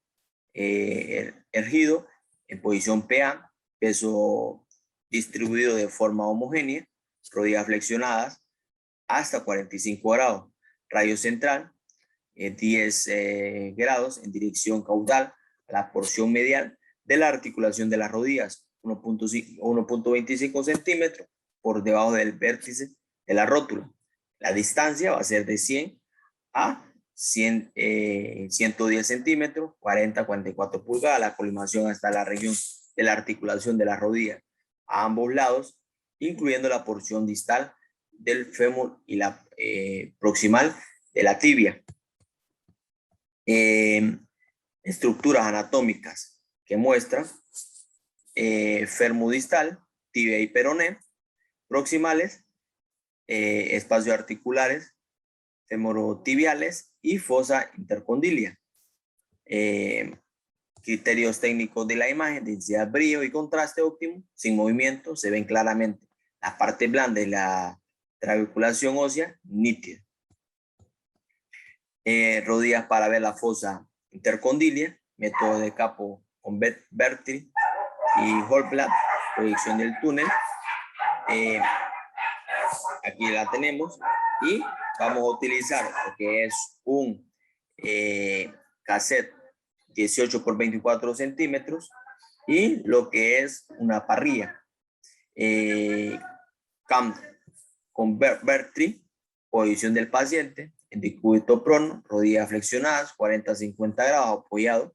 erguido, en posición PA, peso distribuido de forma homogénea, rodillas flexionadas hasta 45 grados, rayo central, 10 grados en dirección caudal, la porción medial de la articulación de las rodillas, 1.25 centímetros por debajo del vértice de la rótula. La distancia va a ser de 100 a 110 centímetros, 44 pulgadas, la colimación hasta la región de la articulación de las rodillas a ambos lados, incluyendo la porción distal del fémur y la proximal de la tibia. Estructuras anatómicas que muestran fémur distal, tibia y peroné, proximales, espacios articulares, femorotibiales y fosa intercondilia. Criterios técnicos de la imagen: densidad, brillo y contraste óptimo, sin movimiento, se ven claramente la parte blanda y la trabeculación ósea nítida. Rodillas para ver la fosa intercondilia, método de capo con Bertri y Holblad, proyección del túnel. Aquí la tenemos y vamos a utilizar lo que es un cassette 18 por 24 centímetros y lo que es una parrilla cam con Bertri, posición del paciente en decúbito prono, rodillas flexionadas 40-50 grados, apoyado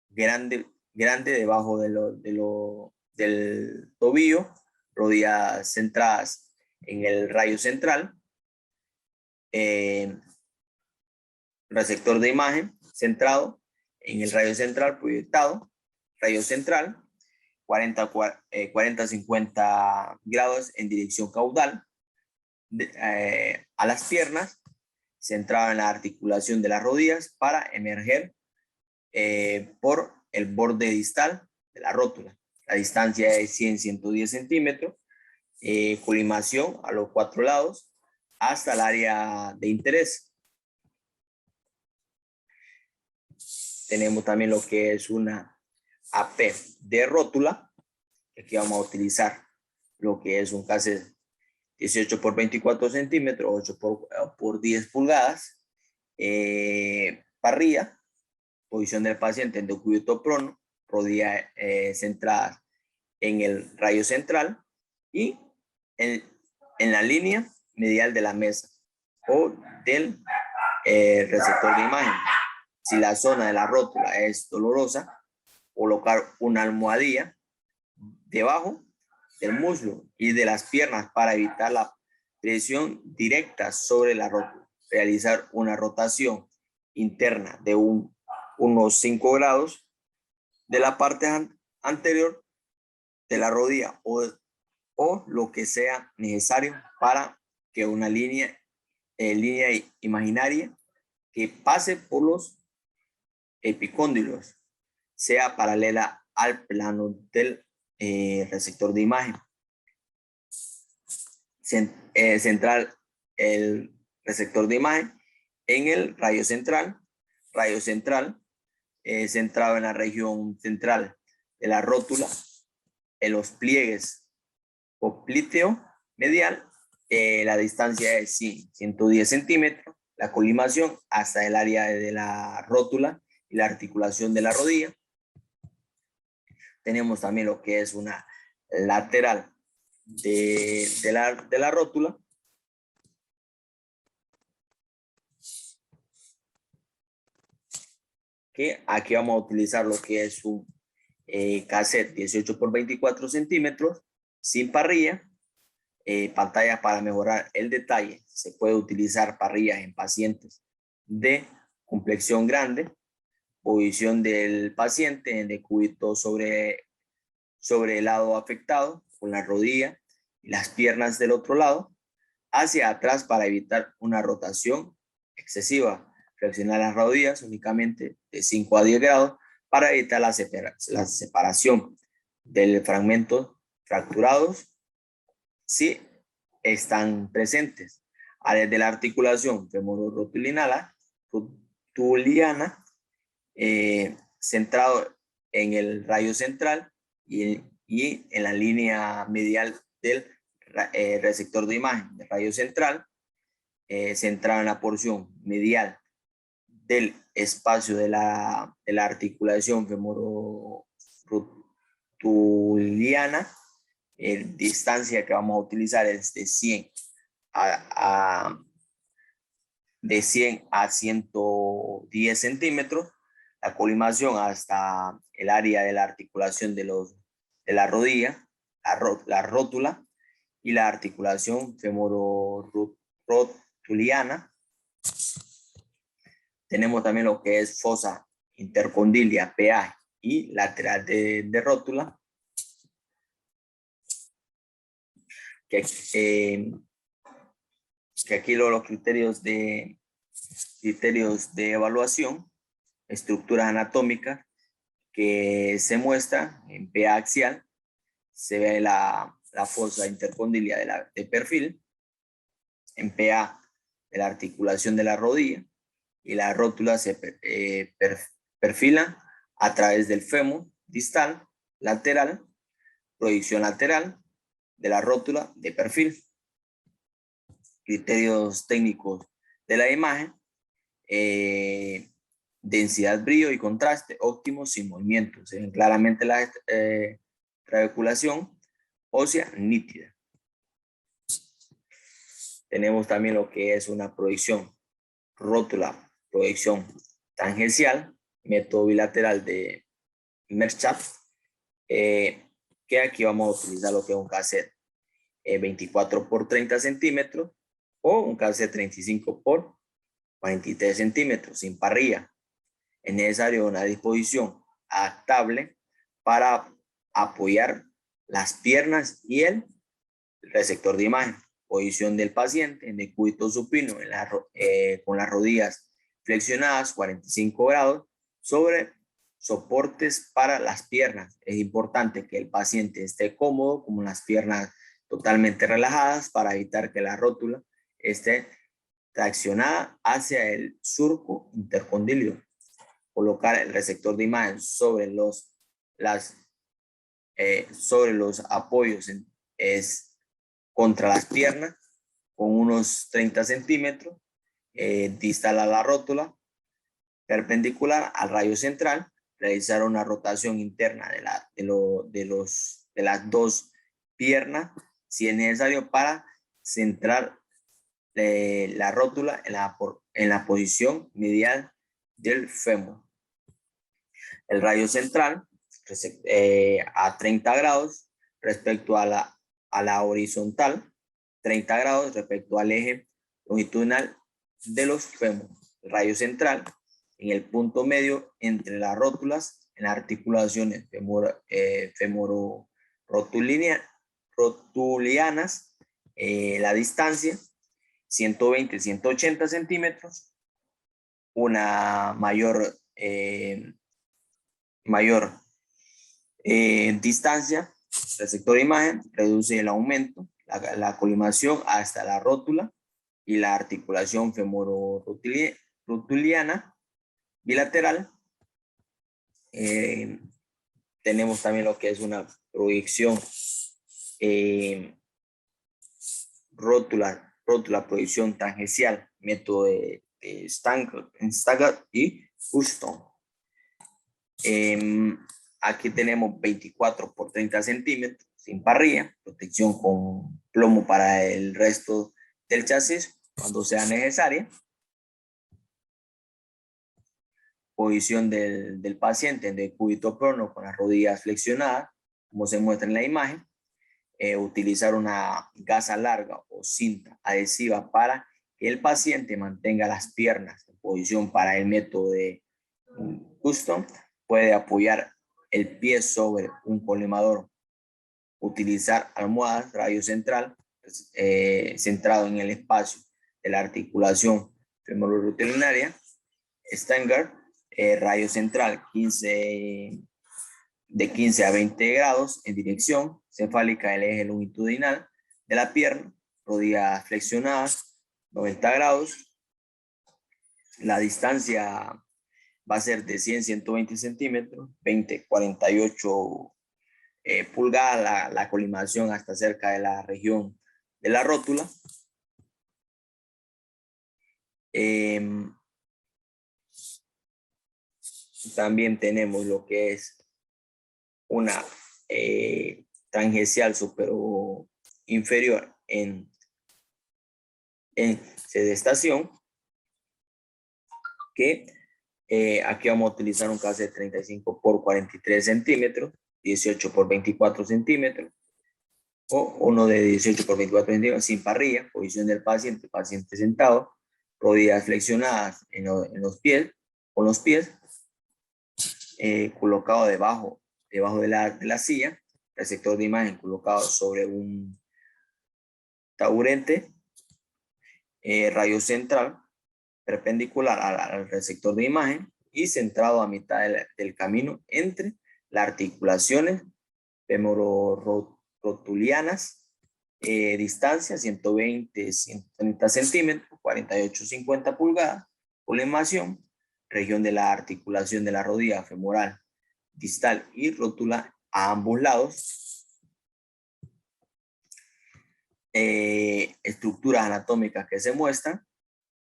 grande debajo del tobillo, rodillas centradas en el rayo central, receptor de imagen centrado en el rayo central proyectado, rayo central 40-50 grados en dirección caudal, a las piernas, centrado en la articulación de las rodillas para emerger por el borde distal de la rótula. La distancia es 100-110 centímetros, colimación a los 4 lados hasta el área de interés. Tenemos también lo que es una AP de rótula. Aquí vamos a utilizar lo que es un cassette 18 por 24 centímetros, 8 por 10 pulgadas, parrilla, posición del paciente en decúbito prono, rodillas centradas en el rayo central y en la línea medial de la mesa o del receptor de imagen. Si la zona de la rótula es dolorosa, colocar una almohadilla debajo del muslo y de las piernas para evitar la presión directa sobre la rótula. Realizar una rotación interna de unos 5 grados de la parte anterior de la rodilla o lo que sea necesario para que una línea imaginaria que pase por los epicóndilos sea paralela al plano del receptor de imagen. Centrar el receptor de imagen en el rayo central centrado en la región central de la rótula, en los pliegues popliteo medial, la distancia es 110 centímetros, la colimación hasta el área de la rótula y la articulación de la rodilla. Tenemos también lo que es una lateral de la rótula. Que aquí vamos a utilizar lo que es un cassette 18 por 24 centímetros sin parrilla. Pantallas para mejorar el detalle. Se puede utilizar parrillas en pacientes de complexión grande. Posición del paciente en decúbito sobre el lado afectado, con la rodilla y las piernas del otro lado, hacia atrás para evitar una rotación excesiva. Flexionar las rodillas únicamente de 5 a 10 grados para evitar la separación del fragmento fracturados si están presentes. Áreas de la articulación femororotulina, centrado en el rayo central y en la línea medial del receptor de imagen del rayo central, centrado en la porción medial del espacio de la articulación rotuliana. Distancia que vamos a utilizar es de 100 de 100 a 110 centímetros. La colimación hasta el área de la articulación de la rodilla, la rótula y la articulación femororotuliana. Tenemos también lo que es fosa intercondilia, PA, y lateral de rótula. Que aquí los criterios de evaluación, estructuras anatómicas que se muestra en PA axial, se ve la fosa intercondilia de perfil, en PA de la articulación de la rodilla, y la rótula se perfila a través del fémur distal, lateral, proyección lateral de la rótula de perfil. Criterios técnicos de la imagen, densidad, brillo y contraste óptimo sin movimiento. Se ven claramente la trabeculación ósea nítida. Tenemos también lo que es una proyección rótula, proyección tangencial, método bilateral de Merschat, que aquí vamos a utilizar lo que es un cassette 24 por 30 centímetros o un cassette 35 por 43 centímetros sin parrilla. Es necesario una disposición adaptable para apoyar las piernas y el receptor de imagen. Posición del paciente en decúbito supino con las rodillas flexionadas 45 grados sobre soportes para las piernas. Es importante que el paciente esté cómodo con las piernas totalmente relajadas para evitar que la rótula esté traccionada hacia el surco intercondilio. Colocar el receptor de imagen sobre los apoyos contra las piernas con unos 30 centímetros, distal a la rótula, perpendicular al rayo central, realizar una rotación interna de las dos piernas, si es necesario, para centrar la rótula en la posición medial del fémur. El rayo central a 30 grados respecto a la horizontal, 30 grados respecto al eje longitudinal de los fémures. El rayo central en el punto medio entre las rótulas en las articulaciones femororotulianas, la distancia 120-180 centímetros, una mayor distancia, receptor de imagen, reduce el aumento, la colimación hasta la rótula y la articulación femororotuliana bilateral. Tenemos también lo que es una proyección rótula, proyección tangencial, método de Stagger y Houston. Aquí tenemos 24 por 30 centímetros sin parrilla, protección con plomo para el resto del chasis cuando sea necesaria. Posición del paciente en decúbito prono con las rodillas flexionadas, como se muestra en la imagen. Utilizar una gasa larga o cinta adhesiva para que el paciente mantenga las piernas en posición para el método de Houston. Puede apoyar el pie sobre un colimador. Utilizar almohadas, rayo central, centrado en el espacio de la articulación femororutinaria. Stanger, rayo central de 15 a 20 grados en dirección cefálica del eje longitudinal de la pierna, rodillas flexionadas 90 grados. La distancia va a ser de 100-120 centímetros, 20-48 pulgadas, la colimación hasta cerca de la región de la rótula. También tenemos lo que es una tangencial superior inferior en sedestación, que aquí vamos a utilizar un cassette 35 por 43 centímetros, 18 por 24 centímetros, o uno de 18 por 24 centímetros sin parrilla, posición del paciente, paciente sentado, rodillas flexionadas en los pies, con los pies, colocado debajo de la silla, receptor de imagen colocado sobre un taburete, rayo central, perpendicular al receptor de imagen y centrado a mitad del camino entre las articulaciones femororotulianas, distancia 120-130 centímetros, 48-50 pulgadas, colemación, región de la articulación de la rodilla femoral distal y rótula a ambos lados, estructuras anatómicas que se muestran,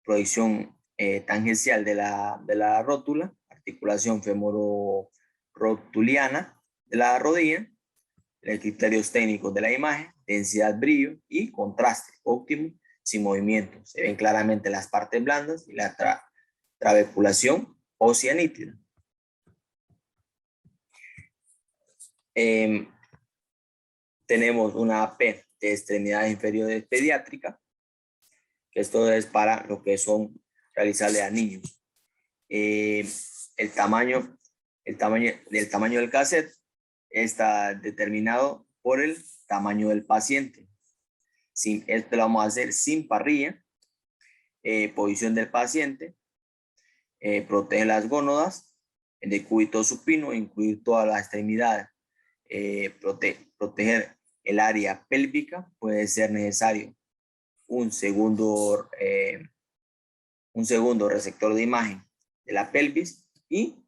proyección tangencial de la rótula, articulación femororotuliana de la rodilla, los criterios técnicos de la imagen, densidad, brillo y contraste óptimo sin movimiento. Se ven claramente las partes blandas y la trabeculación ósea nítida. Tenemos una AP de extremidades inferiores pediátrica, que esto es para lo que son realizarle a niños. El tamaño del cassette está determinado por el tamaño del paciente. Esto lo vamos a hacer sin parrilla. Posición del paciente. Protege las gónadas. El decúbito supino, incluir todas las extremidades. Proteger el área pélvica. Puede ser necesario un segundo receptor de imagen de la pelvis y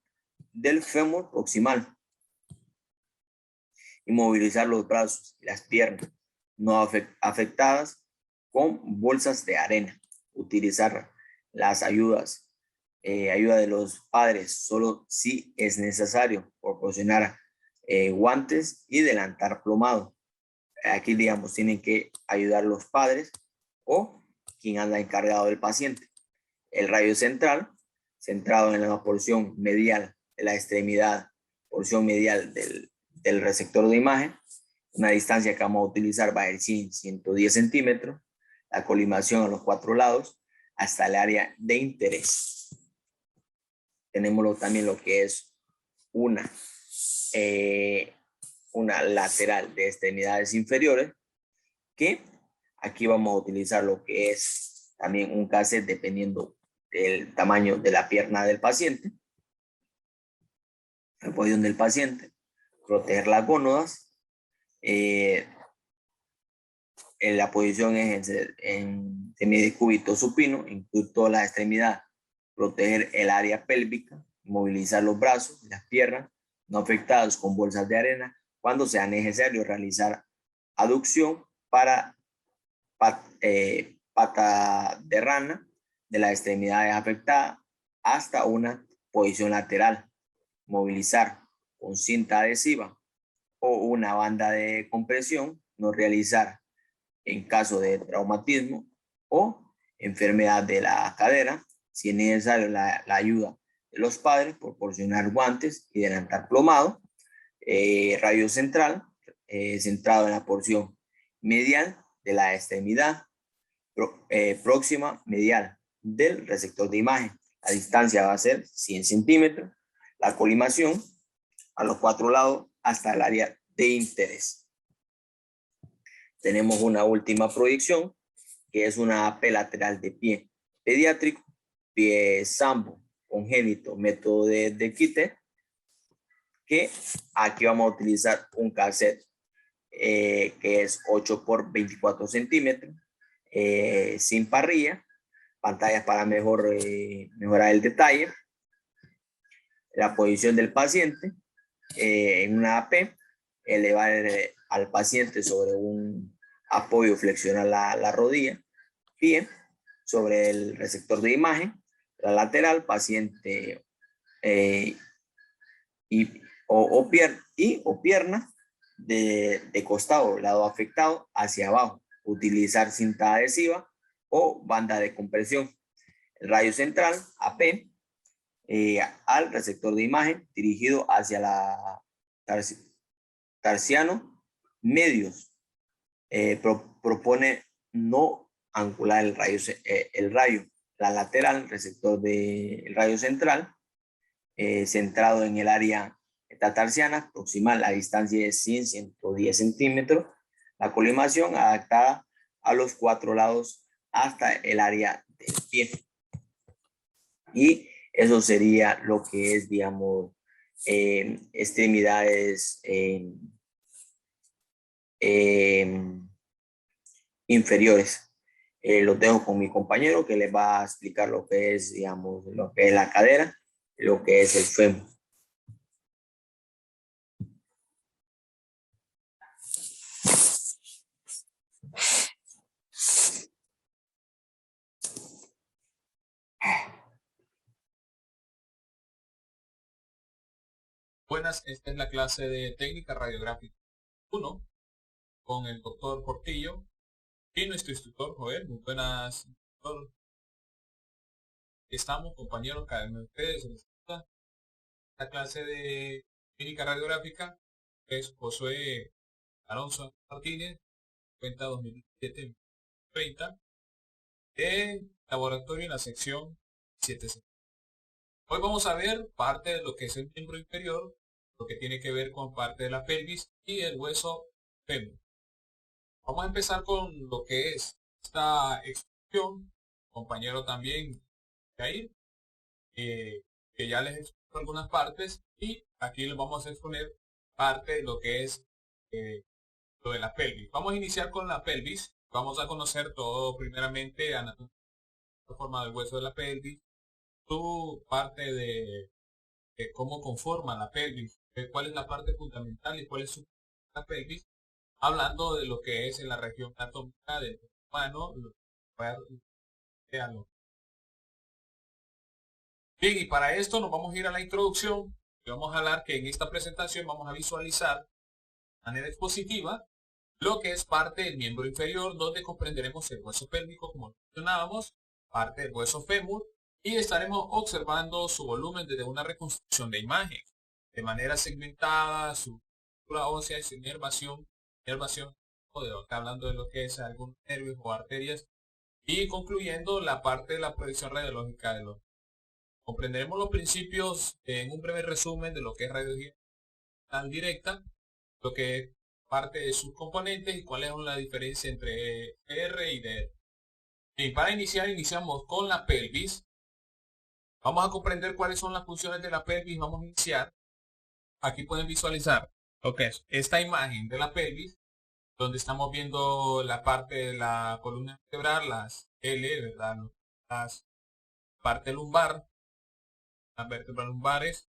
del fémur proximal. Inmovilizar los brazos y las piernas no afectadas con bolsas de arena. Utilizar las ayuda de los padres solo si es necesario. Proporcionar guantes y delantal plomado. Aquí, digamos, tienen que ayudar los padres o quien anda encargado del paciente. El rayo central, centrado en la porción medial de la extremidad, porción medial del receptor de imagen. Una distancia que vamos a utilizar va a ser 110 centímetros. La colimación a los 4 lados hasta el área de interés. Tenemos también lo que es una lateral de extremidades inferiores, que aquí vamos a utilizar lo que es también un cassette dependiendo del tamaño de la pierna del paciente. La posición del paciente, proteger las gónadas. La posición es en semidecúbito supino, incluir todas las extremidades, proteger el área pélvica, movilizar los brazos, las piernas no afectados con bolsas de arena, cuando sea necesario realizar aducción para pata de rana de las extremidades afectadas hasta una posición lateral, movilizar con cinta adhesiva o una banda de compresión, no realizar en caso de traumatismo o enfermedad de la cadera. Si es necesario la ayuda de los padres, proporcionar guantes y delantal plomado. Radio central, centrado en la porción medial de la extremidad próxima medial del receptor de imagen. La distancia va a ser 100 centímetros. La colimación a los 4 lados hasta el área de interés. Tenemos una última proyección, que es una AP lateral de pie pediátrico, pie sambo congénito, método de Kite, que aquí vamos a utilizar un cassette que es 8 por 24 centímetros, sin parrilla, pantallas para mejorar el detalle, la posición del paciente en una AP, elevar al paciente sobre un apoyo, flexionar la rodilla, pie sobre el receptor de imagen, la lateral, paciente y o pierna de costado, lado afectado, hacia abajo. Utilizar cinta adhesiva o banda de compresión. El rayo central, AP, al receptor de imagen dirigido hacia la tarsiano medios. Propone no angular el rayo. La lateral, receptor del rayo central, centrado en el área metatarsiana, proximal a distancia de 100-110 centímetros. La colimación adaptada a los 4 lados hasta el área del pie. Y eso sería lo que es, digamos, extremidades inferiores. Los dejo con mi compañero que les va a explicar lo que es, digamos, lo que es la cadera, lo que es el fémur. Buenas, esta es la clase de técnica radiográfica 1 con el doctor Portillo y nuestro instructor Joel. Muy buenas, doctor. Estamos, compañeros, cada uno de ustedes. La clase de técnica radiográfica es Josué Alonso Martínez, cuenta 2017-30, de laboratorio en la sección 7. Hoy vamos a ver parte de lo que es el miembro inferior, lo que tiene que ver con parte de la pelvis y el hueso fémur. Vamos a empezar con lo que es esta exposición, compañero también, Jair, que ya les explico algunas partes y aquí les vamos a exponer parte de lo que es lo de la pelvis. Vamos a iniciar con la pelvis. Vamos a conocer todo primeramente anatomía, la forma del hueso de la pelvis, su parte de cómo conforma la pelvis, cuál es la parte fundamental y cuál es la pelvis, hablando de lo que es en la región anatómica del humano. Bien, y para esto nos vamos a ir a la introducción y vamos a hablar que en esta presentación vamos a visualizar de manera expositiva lo que es parte del miembro inferior, donde comprenderemos el hueso pélvico, como mencionábamos, parte del hueso fémur, y estaremos observando su volumen desde una reconstrucción de imagen, de manera segmentada, su estructura ósea y su inervación, hablando de lo que es algunos nervios o arterias, y concluyendo la parte de la proyección radiológica de los. Comprenderemos los principios en un breve resumen de lo que es radiología directa, lo que es parte de sus componentes y cuál es la diferencia entre R y DR. Bien, para iniciar, iniciamos con la pelvis. Vamos a comprender cuáles son las funciones de la pelvis. Vamos a iniciar. Aquí pueden visualizar lo que es esta imagen de la pelvis, donde estamos viendo la parte de la columna vertebral, las L, ¿verdad? Las parte lumbar, las vértebras lumbares.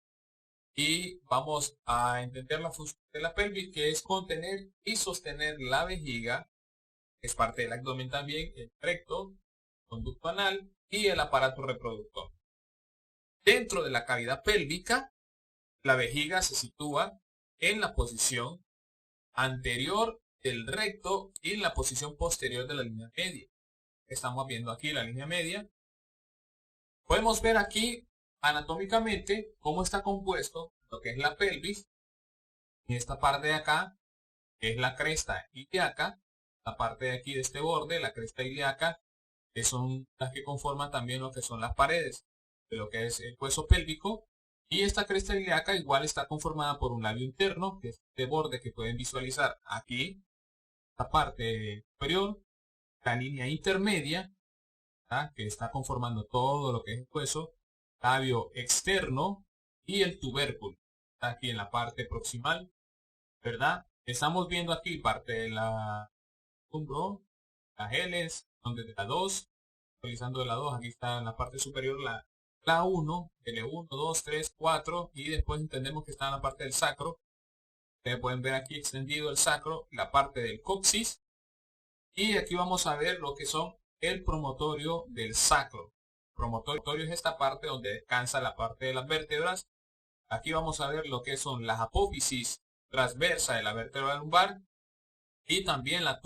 Y vamos a entender la función de la pelvis, que es contener y sostener la vejiga, que es parte del abdomen también, el recto, conducto anal y el aparato reproductor. Dentro de la cavidad pélvica, la vejiga se sitúa en la posición anterior del recto y en la posición posterior de la línea media. Estamos viendo aquí la línea media. Podemos ver aquí anatómicamente cómo está compuesto lo que es la pelvis. En esta parte de acá, que es la cresta ilíaca, la parte de aquí de este borde, la cresta ilíaca, que son las que conforman también lo que son las paredes de lo que es el hueso pélvico. Y esta cresta ilíaca igual está conformada por un labio interno, que es este borde que pueden visualizar aquí, la parte superior, la línea intermedia, ¿verdad?, que está conformando todo lo que es el hueso, labio externo y el tubérculo, está aquí en la parte proximal, ¿verdad? Estamos viendo aquí parte de la 1, las L's, donde de la 2, utilizando de la 2, aquí está en la parte superior la 1, L1, 2, 3, 4, y después entendemos que está en la parte del sacro. Ustedes pueden ver aquí extendido el sacro, la parte del coxis, y aquí vamos a ver lo que son el promontorio del sacro. Promontorio es esta parte donde descansa la parte de las vértebras, Aquí vamos a ver lo que son las apófisis transversa de la vértebra lumbar y también la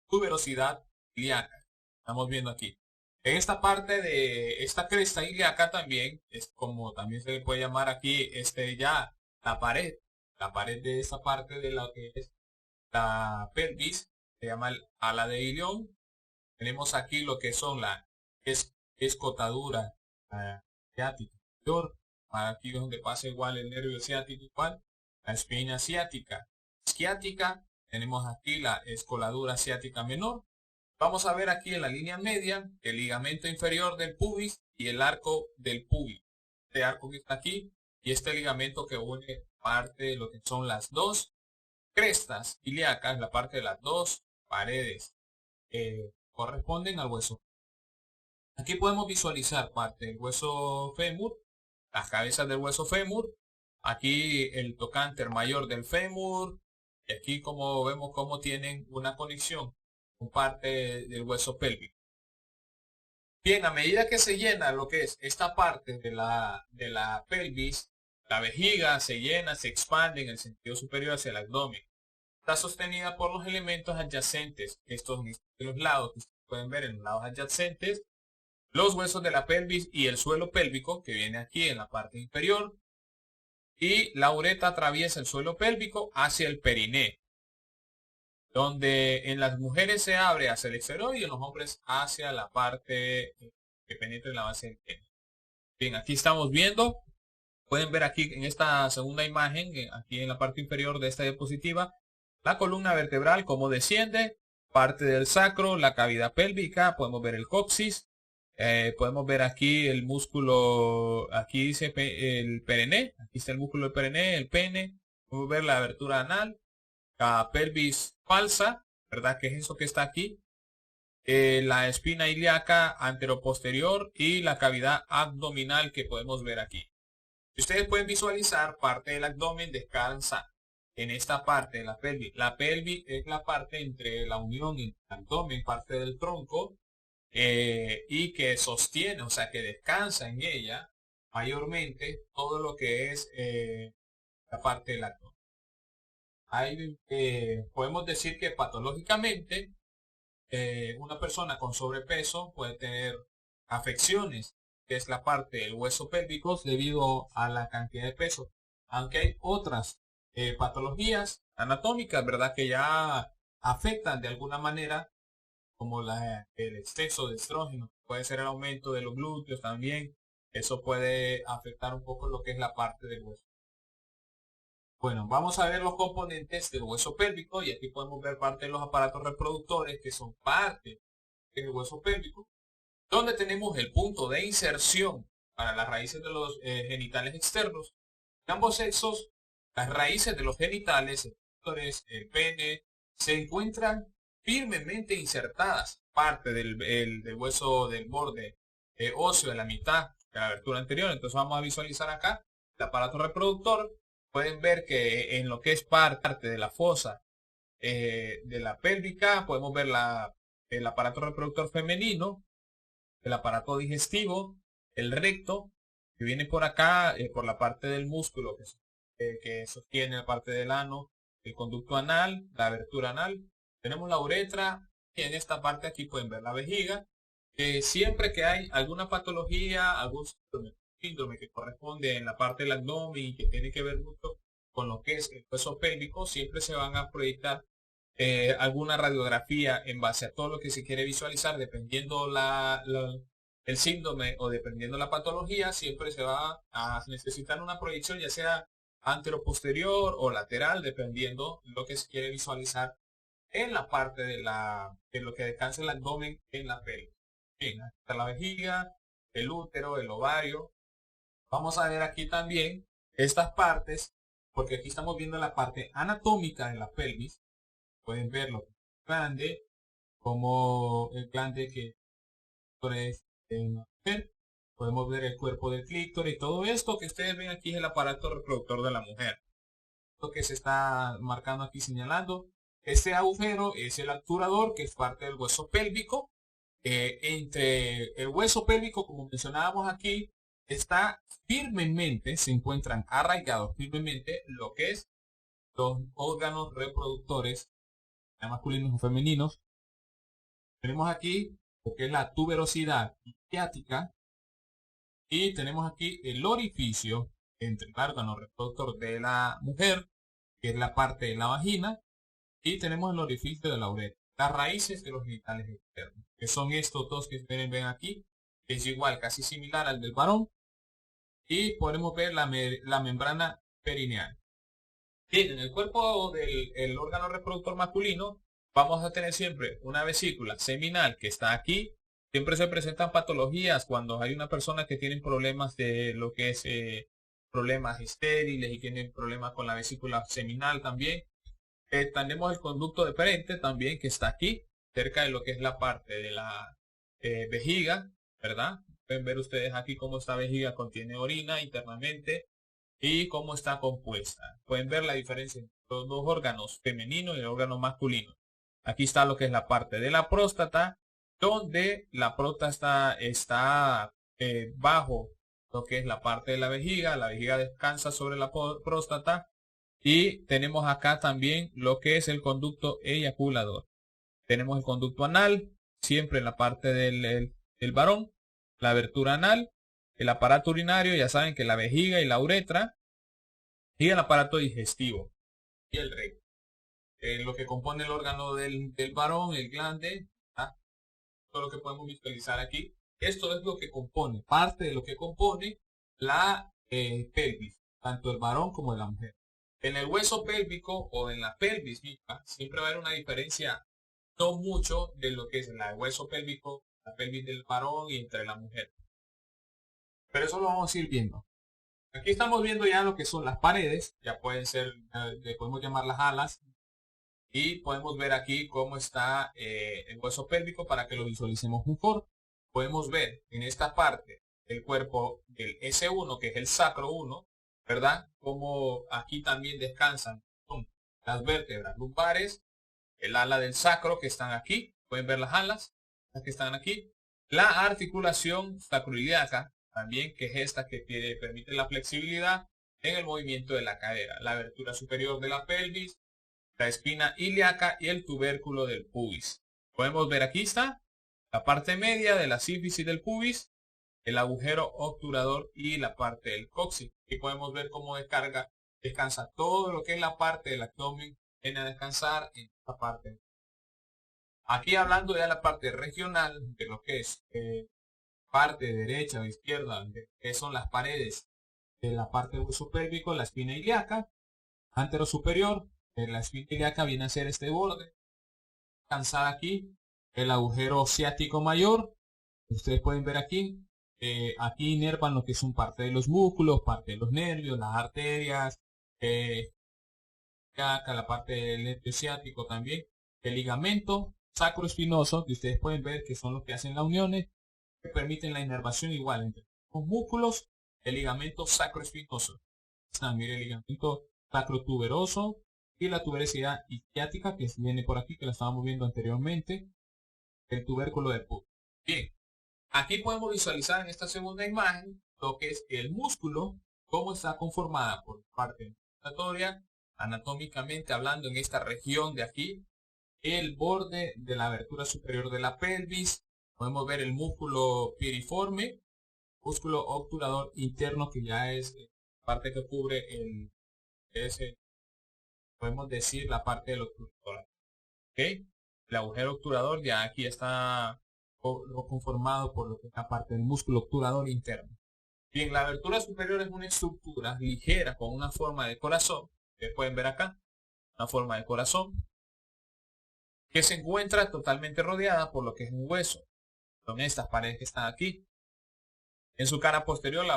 tuberosidad ilíaca. Estamos viendo aquí. En esta parte de esta cresta ilíaca también es como también se le puede llamar aquí ya la pared de esta parte de lo que es la pelvis, se llama el ala de ilión. Tenemos aquí lo que son la escotadura ciática mayor, aquí donde pasa igual el nervio ciático, igual la espina ciática isquiática. Tenemos aquí la escoladura ciática menor. Vamos a ver aquí en la línea media el ligamento inferior del pubis y el arco del pubis. Este arco que está aquí y este ligamento que une parte de lo que son las dos crestas ilíacas, la parte de las dos paredes que corresponden al hueso. Aquí podemos visualizar parte del hueso fémur, las cabezas del hueso fémur, aquí el tocánter mayor del fémur, y aquí como vemos cómo tienen una conexión con parte del hueso pélvico. Bien, a medida que se llena lo que es esta parte de la pelvis, la vejiga se llena, se expande en el sentido superior hacia el abdomen. Está sostenida por los elementos adyacentes, estos de los lados que ustedes pueden ver en los lados adyacentes, los huesos de la pelvis y el suelo pélvico que viene aquí en la parte inferior, y la uretra atraviesa el suelo pélvico hacia el periné, donde en las mujeres se abre hacia el exterior y en los hombres hacia la parte que penetra en la base del pene. Bien, aquí estamos viendo, pueden ver aquí en esta segunda imagen, aquí en la parte inferior de esta diapositiva, la columna vertebral, cómo desciende, parte del sacro, la cavidad pélvica, podemos ver el coxis, podemos ver aquí el músculo, aquí dice el periné, aquí está el músculo del periné, el pene, podemos ver la abertura anal, la pelvis falsa, ¿verdad? Que es eso que está aquí, la espina ilíaca anteroposterior y la cavidad abdominal que podemos ver aquí. Si ustedes pueden visualizar, parte del abdomen descansa en esta parte de la pelvis. La pelvis es la parte entre la unión y el abdomen, parte del tronco, y que sostiene, o sea, que descansa en ella mayormente todo lo que es la parte del abdomen. Ahí podemos decir que patológicamente una persona con sobrepeso puede tener afecciones, que es la parte del hueso pélvico debido a la cantidad de peso. Aunque hay otras patologías anatómicas, ¿verdad? Que ya afectan de alguna manera, como el exceso de estrógeno, puede ser el aumento de los glúteos también. Eso puede afectar un poco lo que es la parte del hueso. Bueno, vamos a ver los componentes del hueso pélvico y aquí podemos ver parte de los aparatos reproductores que son parte del hueso pélvico, donde tenemos el punto de inserción para las raíces de los genitales externos. En ambos sexos, las raíces de los genitales, el pene, se encuentran firmemente insertadas, parte del hueso del borde óseo de la mitad de la abertura anterior. Entonces vamos a visualizar acá el aparato reproductor. Pueden ver que en lo que es parte de la fosa de la pélvica, podemos ver el aparato reproductor femenino, el aparato digestivo, el recto, que viene por acá, por la parte del músculo que sostiene la parte del ano, el conducto anal, la abertura anal. Tenemos la uretra y en esta parte aquí pueden ver la vejiga. Siempre que hay alguna patología, algún síndrome que corresponde en la parte del abdomen y que tiene que ver mucho con lo que es el hueso pélvico, siempre se van a proyectar alguna radiografía en base a todo lo que se quiere visualizar, dependiendo el síndrome o dependiendo la patología, siempre se va a necesitar una proyección, ya sea anteroposterior o lateral, dependiendo lo que se quiere visualizar en la parte de lo que descansa el abdomen en la pelvis. Bien, aquí está la vejiga, el útero, el ovario. Vamos a ver aquí también estas partes, porque aquí estamos viendo la parte anatómica de la pelvis. Pueden verlo grande, como el glande que es en una mujer. Podemos ver el cuerpo del clítoris y todo esto que ustedes ven aquí es el aparato reproductor de la mujer. Lo que se está marcando aquí señalando. Este agujero es el obturador, que es parte del hueso pélvico. Entre el hueso pélvico, como mencionábamos aquí, está firmemente, se encuentran arraigados firmemente lo que es los órganos reproductores, masculinos o femeninos. Tenemos aquí lo que es la tuberosidad isquiática y tenemos aquí el orificio entre el órgano reproductor de la mujer, que es la parte de la vagina, y tenemos el orificio de la uretra, las raíces de los genitales externos, que son estos dos que ven aquí, que es igual, casi similar al del varón, y podemos ver la membrana perineal. Bien, en el cuerpo del órgano reproductor masculino vamos a tener siempre una vesícula seminal que está aquí. Siempre se presentan patologías cuando hay una persona que tiene problemas de lo que es problemas estériles y tienen problemas con la vesícula seminal también. Tenemos el conducto deferente también que está aquí, cerca de lo que es la parte de la vejiga, ¿verdad? Pueden ver ustedes aquí cómo esta vejiga contiene orina internamente y cómo está compuesta. Pueden ver la diferencia entre los dos órganos, femenino y el órgano masculino. Aquí está lo que es la parte de la próstata, donde la próstata está bajo lo que es la parte de la vejiga descansa sobre la próstata y tenemos acá también lo que es el conducto eyaculador. Tenemos el conducto anal, siempre en la parte del varón, la abertura anal, el aparato urinario, ya saben que la vejiga y la uretra, y el aparato digestivo y el recto. Lo que compone el órgano del varón, el glande, ¿tá? Todo lo que podemos visualizar aquí. Esto es lo que compone, parte de lo que compone la pelvis, tanto el varón como de la mujer. En el hueso pélvico o en la pelvis misma, siempre va a haber una diferencia, no mucho, de lo que es el hueso pélvico, la pelvis del varón y entre la mujer. Pero eso lo vamos a ir viendo. Aquí estamos viendo ya lo que son las paredes, ya pueden ser, podemos llamar las alas, y podemos ver aquí cómo está el hueso pélvico para que lo visualicemos mejor. Podemos ver en esta parte el cuerpo del S1, que es el sacro 1, ¿verdad? Como aquí también descansan las vértebras lumbares, el ala del sacro que están aquí, pueden ver las alas, las que están aquí, la articulación sacroiliaca, también que es esta que permite la flexibilidad en el movimiento de la cadera, la abertura superior de la pelvis, la espina ilíaca y el tubérculo del pubis. Podemos ver aquí está la parte media de la sínfisis del pubis, el agujero obturador y la parte del coxis. Aquí podemos ver cómo descansa todo lo que es la parte del abdomen, viene a descansar en esta parte. Aquí hablando ya de la parte regional, de lo que es parte derecha o izquierda, que son las paredes de la parte del hueso pélvico, la espina ilíaca, antero superior, la espina ilíaca viene a ser este borde, descansar aquí, el agujero ciático mayor, ustedes pueden ver aquí, aquí inervan lo que son parte de los músculos, parte de los nervios, las arterias, acá la parte del nervio ciático también, el ligamento sacroespinoso, que ustedes pueden ver que son los que hacen las uniones, que permiten la inervación igual entre los músculos, el ligamento sacroespinoso. Mire el ligamento sacrotuberoso y la tuberosidad isquiática que viene por aquí, que la estábamos viendo anteriormente, el tubérculo del pubis. Bien, aquí podemos visualizar en esta segunda imagen lo que es el músculo, cómo está conformada por parte respiratoria, anatómicamente hablando en esta región de aquí, el borde de la abertura superior de la pelvis, podemos ver el músculo piriforme, músculo obturador interno que ya es parte que cubre podemos decir la parte del obturador. ¿Okay? El agujero obturador ya aquí está conformado por lo que es la parte del músculo obturador interno. Bien, la abertura superior es una estructura ligera con una forma de corazón, que pueden ver acá, una forma de corazón, que se encuentra totalmente rodeada por lo que es un hueso. Son estas paredes que están aquí. En su cara posterior la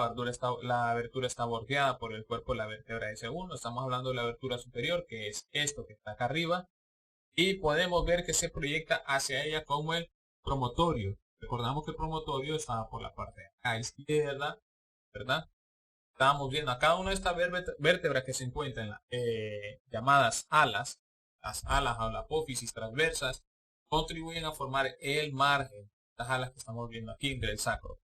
abertura está bordeada por el cuerpo de la vértebra S1. Estamos hablando de la abertura superior, que es esto que está acá arriba. Y podemos ver que se proyecta hacia ella como el promotorio. Recordamos que el promotorio estaba por la parte de acá izquierda, ¿verdad? Estábamos viendo a cada una de estas vértebras que se encuentran llamadas alas. Las alas o la apófisis transversas contribuyen a formar el margen. Las alas que estamos viendo aquí del sacro.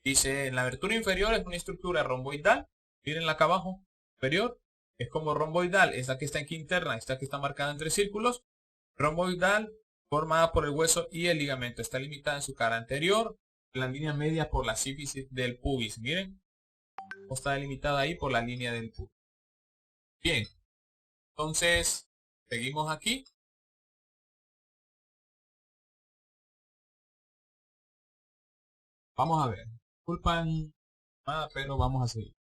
Dice, en la abertura inferior es una estructura romboidal. Mírenla acá abajo, inferior. Es como romboidal. Esta que está aquí interna, esta que está marcada entre círculos. Romboidal, formada por el hueso y el ligamento. Está limitada en su cara anterior, en la línea media por la sífisis del pubis. Miren, está delimitada ahí por la línea del pubis. Bien, entonces, seguimos aquí. Vamos a ver. Disculpan nada, pero vamos a seguir.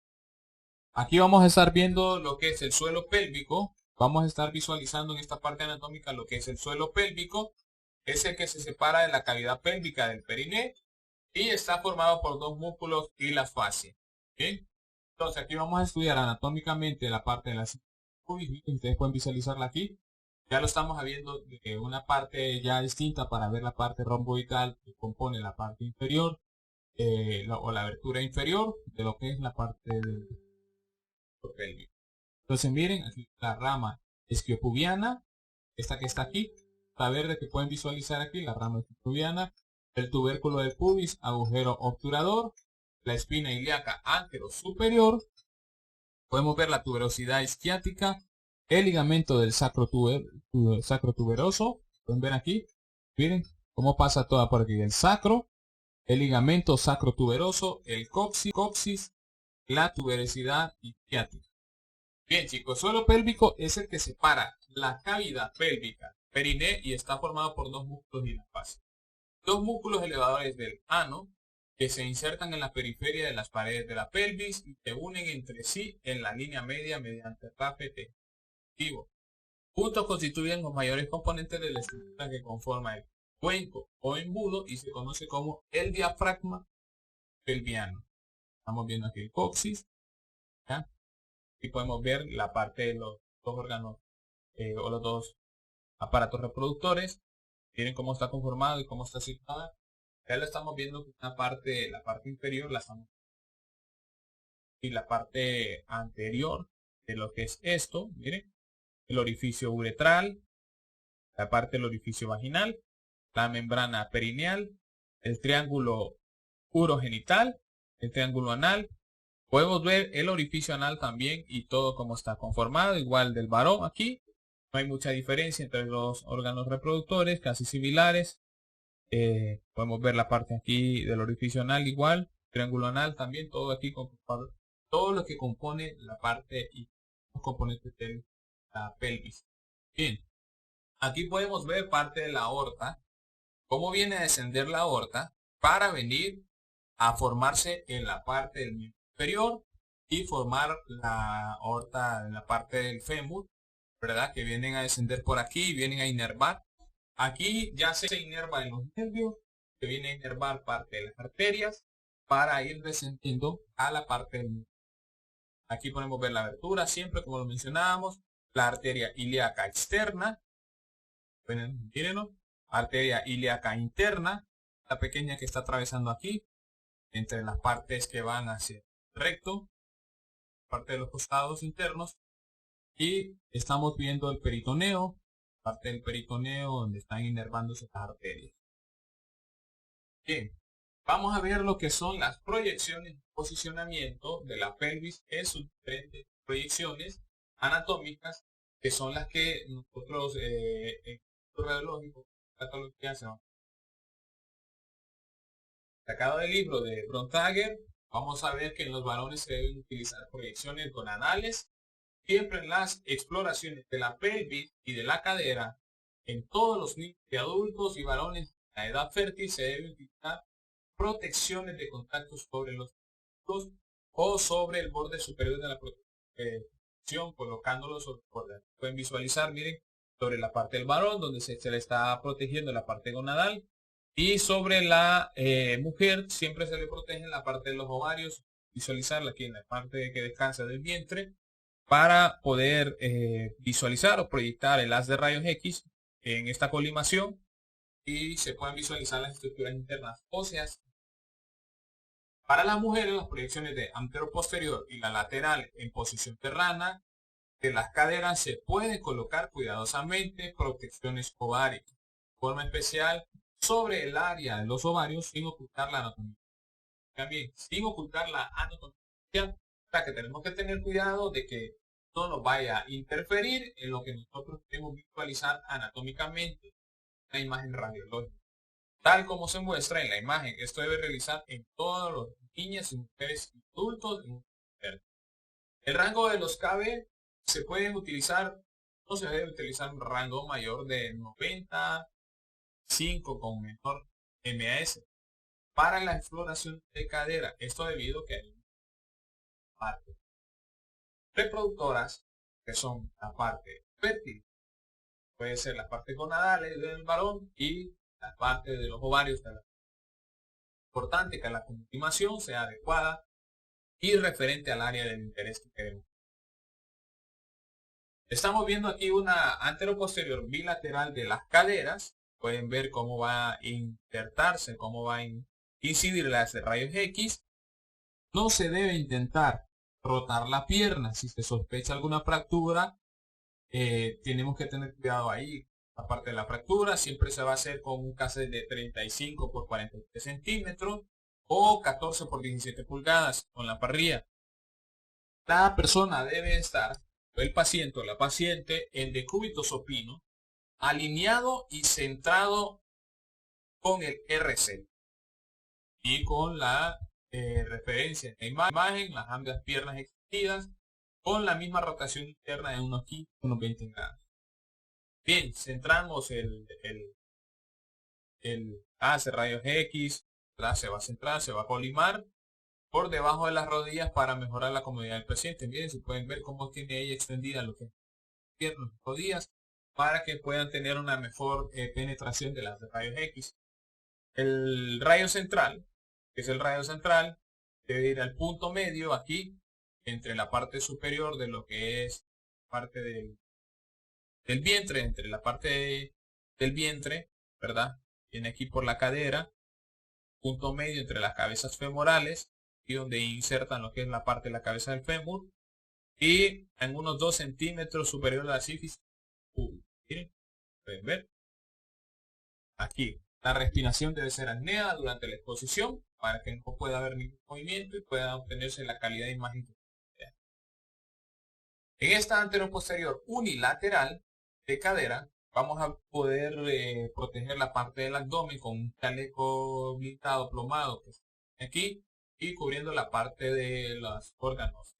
Aquí vamos a estar viendo lo que es el suelo pélvico. Vamos a estar visualizando en esta parte anatómica lo que es el suelo pélvico. Es el que se separa de la cavidad pélvica del periné y está formado por dos músculos y la fascia. ¿Bien? Entonces aquí vamos a estudiar anatómicamente la parte de la pubis. Ustedes pueden visualizarla aquí. Ya lo estamos viendo de una parte ya distinta para ver la parte romboidal que compone la parte inferior o la abertura inferior de lo que es la parte del pélvico. Entonces miren, aquí la rama isquiopubiana, esta que está aquí, la verde que pueden visualizar aquí, la rama isquiopubiana, el tubérculo del pubis, agujero obturador, la espina ilíaca antero superior, podemos ver la tuberosidad isquiática, el ligamento del sacro tuberoso, pueden ver aquí, miren cómo pasa toda por aquí, el sacro, el ligamento sacrotuberoso, el coxis, la tuberosidad isquiática. Bien chicos, suelo pélvico es el que separa la cavidad pélvica, periné, y está formado por dos músculos y la fascia. Dos músculos elevadores del ano que se insertan en la periferia de las paredes de la pelvis y se unen entre sí en la línea media mediante rafete activo. Juntos constituyen los mayores componentes de la estructura que conforma el cuenco o embudo y se conoce como el diafragma pelviano. Estamos viendo aquí el coxis, ¿ya? Y podemos ver la parte de los dos órganos o los dos aparatos reproductores. Miren cómo está conformado y cómo está situada. Ya lo estamos viendo que la parte inferior la estamos y la parte anterior de lo que es esto, miren, el orificio uretral, la parte del orificio vaginal, la membrana perineal, el triángulo urogenital, el triángulo anal. Podemos ver el orificio anal también y todo como está conformado, igual del varón aquí. No hay mucha diferencia entre los órganos reproductores, casi similares. Podemos ver la parte aquí del orificio anal igual, triángulo anal también, todo aquí, todo lo que compone la parte y los componentes de la pelvis. Bien, aquí podemos ver parte de la aorta, cómo viene a descender la aorta para venir a formarse en la parte del miembro inferior y formar la aorta en la parte del fémur, ¿verdad? Que vienen a descender por aquí y vienen a inervar. Aquí ya se inerva en los nervios, que viene a inervar parte de las arterias para ir descendiendo a la parte del miembro. Aquí podemos ver la abertura, siempre como lo mencionábamos, la arteria ilíaca externa, mírenlo, arteria ilíaca interna, la pequeña que está atravesando aquí, entre las partes que van hacia el recto, parte de los costados internos, y estamos viendo el peritoneo, parte del peritoneo donde están inervándose las arterias. Bien, vamos a ver lo que son las proyecciones de posicionamiento de la pelvis en sus diferentes proyecciones anatómicas, que son las que nosotros en el radiológico, patología, se van. Sacado del libro de Brontager, vamos a ver que en los varones se deben utilizar proyecciones gonadales. Siempre en las exploraciones de la pelvis y de la cadera, en todos los niños y adultos y varones de la edad fértil se deben utilizar protecciones de contacto sobre los músculos o sobre el borde superior de la protección, colocándolo sobre el borde. Pueden visualizar, miren, sobre la parte del varón, donde se le está protegiendo la parte gonadal, y sobre la mujer siempre se le protege la parte de los ovarios, visualizarla aquí en la parte que descansa del vientre, para poder visualizar o proyectar el haz de rayos X en esta colimación y se pueden visualizar las estructuras internas óseas. Para las mujeres, las proyecciones de antero-posterior y la lateral en posición terrana de las caderas se pueden colocar cuidadosamente protecciones ováricas, de forma especial sobre el área de los ovarios sin ocultar la anatomía. también, sin ocultar la anatomía, para que tenemos que tener cuidado de que no nos vaya a interferir en lo que nosotros queremos visualizar anatómicamente la imagen radiológica. Tal como se muestra en la imagen, esto debe realizar en todos los niñas y mujeres y adultos. El rango de los KB se pueden utilizar, no se debe utilizar un rango mayor de 95 con menor MAS para la exploración de cadera. Esto debido a que hay partes reproductoras que son la parte fértil, puede ser la parte gonadales del varón y la parte de los ovarios. Es importante que la continuación sea adecuada y referente al área del interés que queremos. Estamos viendo aquí una anteroposterior bilateral de las caderas. Pueden ver cómo va a insertarse, cómo va a incidir las rayos X. No se debe intentar rotar la pierna. Si se sospecha alguna fractura, tenemos que tener cuidado ahí. Aparte de la fractura, siempre se va a hacer con un cassette de 35 por 43 centímetros o 14 por 17 pulgadas con la parrilla. La persona debe estar, el paciente o la paciente, en decúbito supino, alineado y centrado con el RC y con la referencia en la imagen, las ambas piernas extendidas, con la misma rotación interna de unos 15, unos 20 grados. Bien, centramos el hace rayos X, se va a centrar, se va a colimar por debajo de las rodillas para mejorar la comodidad del paciente. Miren, si pueden ver cómo tiene ahí extendida lo que es piernas, rodillas, para que puedan tener una mejor penetración de las rayos X. El rayo central, que es el rayo central, debe ir al punto medio aquí, entre la parte superior de lo que es parte del vientre, entre la parte del vientre, ¿verdad? Viene aquí por la cadera, punto medio entre las cabezas femorales, y donde insertan lo que es la parte de la cabeza del fémur, y en unos 2 centímetros superior a la sífilis. Miren, pueden ver. Aquí, la respiración debe ser apnea durante la exposición, para que no pueda haber ningún movimiento y pueda obtenerse la calidad de imagen. En esta anteroposterior unilateral de cadera, vamos a poder proteger la parte del abdomen con un chaleco blindado plomado que está aquí y cubriendo la parte de los órganos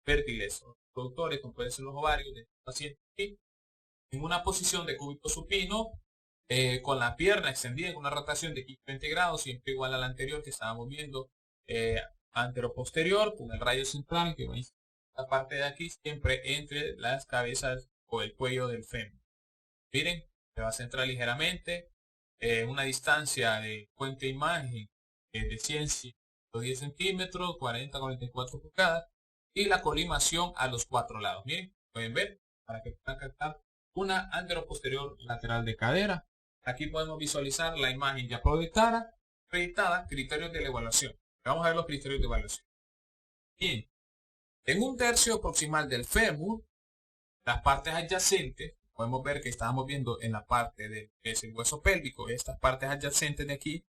fértiles o productores, como pueden ser los ovarios del paciente aquí, en una posición de cúbito supino, con la pierna extendida en una rotación de 20 grados, siempre igual a la anterior que estábamos viendo, anteroposterior, con el rayo central que va a la parte de aquí, siempre entre las cabezas o el cuello del fémur. Miren, se va a centrar ligeramente, una distancia de fuente imagen de 110 centímetros, 40-44 pulgadas, y la colimación a los 4 lados. Miren, pueden ver, para que puedan captar una anteroposterior lateral de cadera. Aquí podemos visualizar la imagen ya proyectada, criterios de la evaluación. Vamos a ver los criterios de evaluación. Bien, en un tercio proximal del fémur, las partes adyacentes, podemos ver que estamos viendo en la parte de que es el hueso pélvico, estas partes adyacentes de aquí,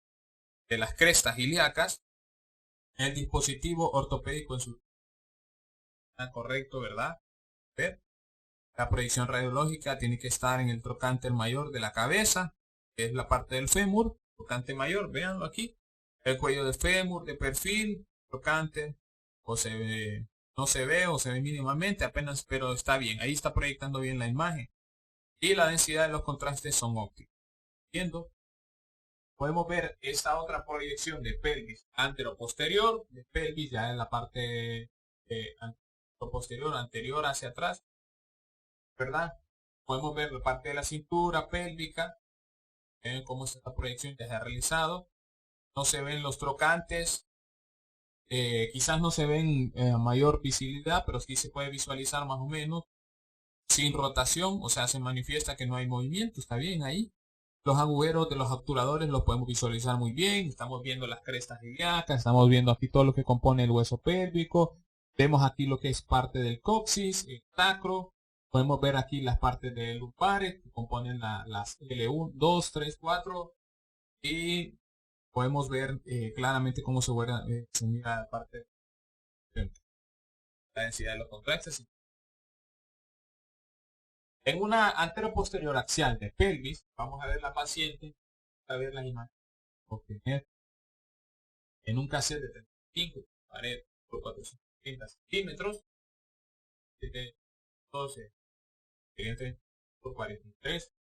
de las crestas ilíacas, el dispositivo ortopédico en su correcto, ¿verdad? ¿Ver? La proyección radiológica tiene que estar en el trocánter mayor de la cabeza, que es la parte del fémur, trocánter mayor, véanlo aquí, el cuello del fémur de perfil, trocánter, o se ve, no se ve o se ve mínimamente, apenas, pero está bien, ahí está proyectando bien la imagen. Y la densidad de los contrastes son ópticos. Viendo, podemos ver esta otra proyección de pelvis antero-posterior, de pelvis ya en la parte posterior, anterior hacia atrás, ¿verdad? Podemos ver la parte de la cintura pélvica, cómo esta proyección ya se ha realizado. No se ven los trocantes, quizás no se ven mayor visibilidad, pero sí se puede visualizar más o menos sin rotación, o sea, se manifiesta que no hay movimiento, está bien ahí. Los agujeros de los obturadores los podemos visualizar muy bien, estamos viendo las crestas ilíacas, estamos viendo aquí todo lo que compone el hueso pélvico, vemos aquí lo que es parte del coxis, el sacro, podemos ver aquí las partes de lumbares que componen las L1, 2, 3, 4 y podemos ver claramente cómo se mira la parte de la densidad de los contrastes. En una anteroposterior axial de pelvis, vamos a ver la paciente, a ver las imágenes. Obtener en un cassette de 35 pared por 430 centímetros, 12 por 43.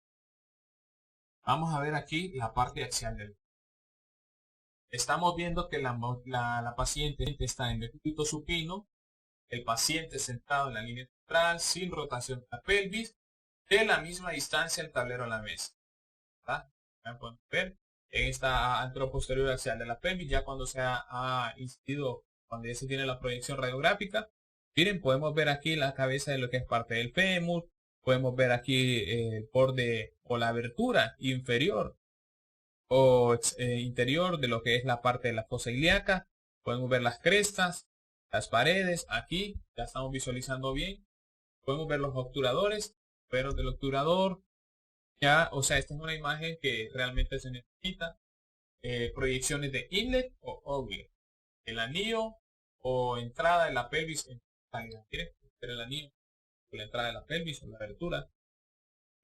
Vamos a ver aquí la parte axial del. Estamos viendo que la paciente está en decúbito supino, el paciente sentado en la línea central, sin rotación de la pelvis, de la misma distancia el tablero a la mesa. ¿Verdad? Ya pueden ver en esta anteroposterior axial de la pelvis, ya cuando se ha incidido, cuando ya se tiene la proyección radiográfica. Miren, podemos ver aquí la cabeza de lo que es parte del fémur, podemos ver aquí el borde o la abertura inferior o interior de lo que es la parte de la fosa ilíaca. Podemos ver las crestas, las paredes, aquí ya estamos visualizando bien. Podemos ver los obturadores, pero del obturador ya, o sea, esta es una imagen que realmente se necesita. Proyecciones de inlet o outlet, el anillo o entrada de la pelvis en calidad. Miren, el anillo o la entrada de la pelvis o la abertura.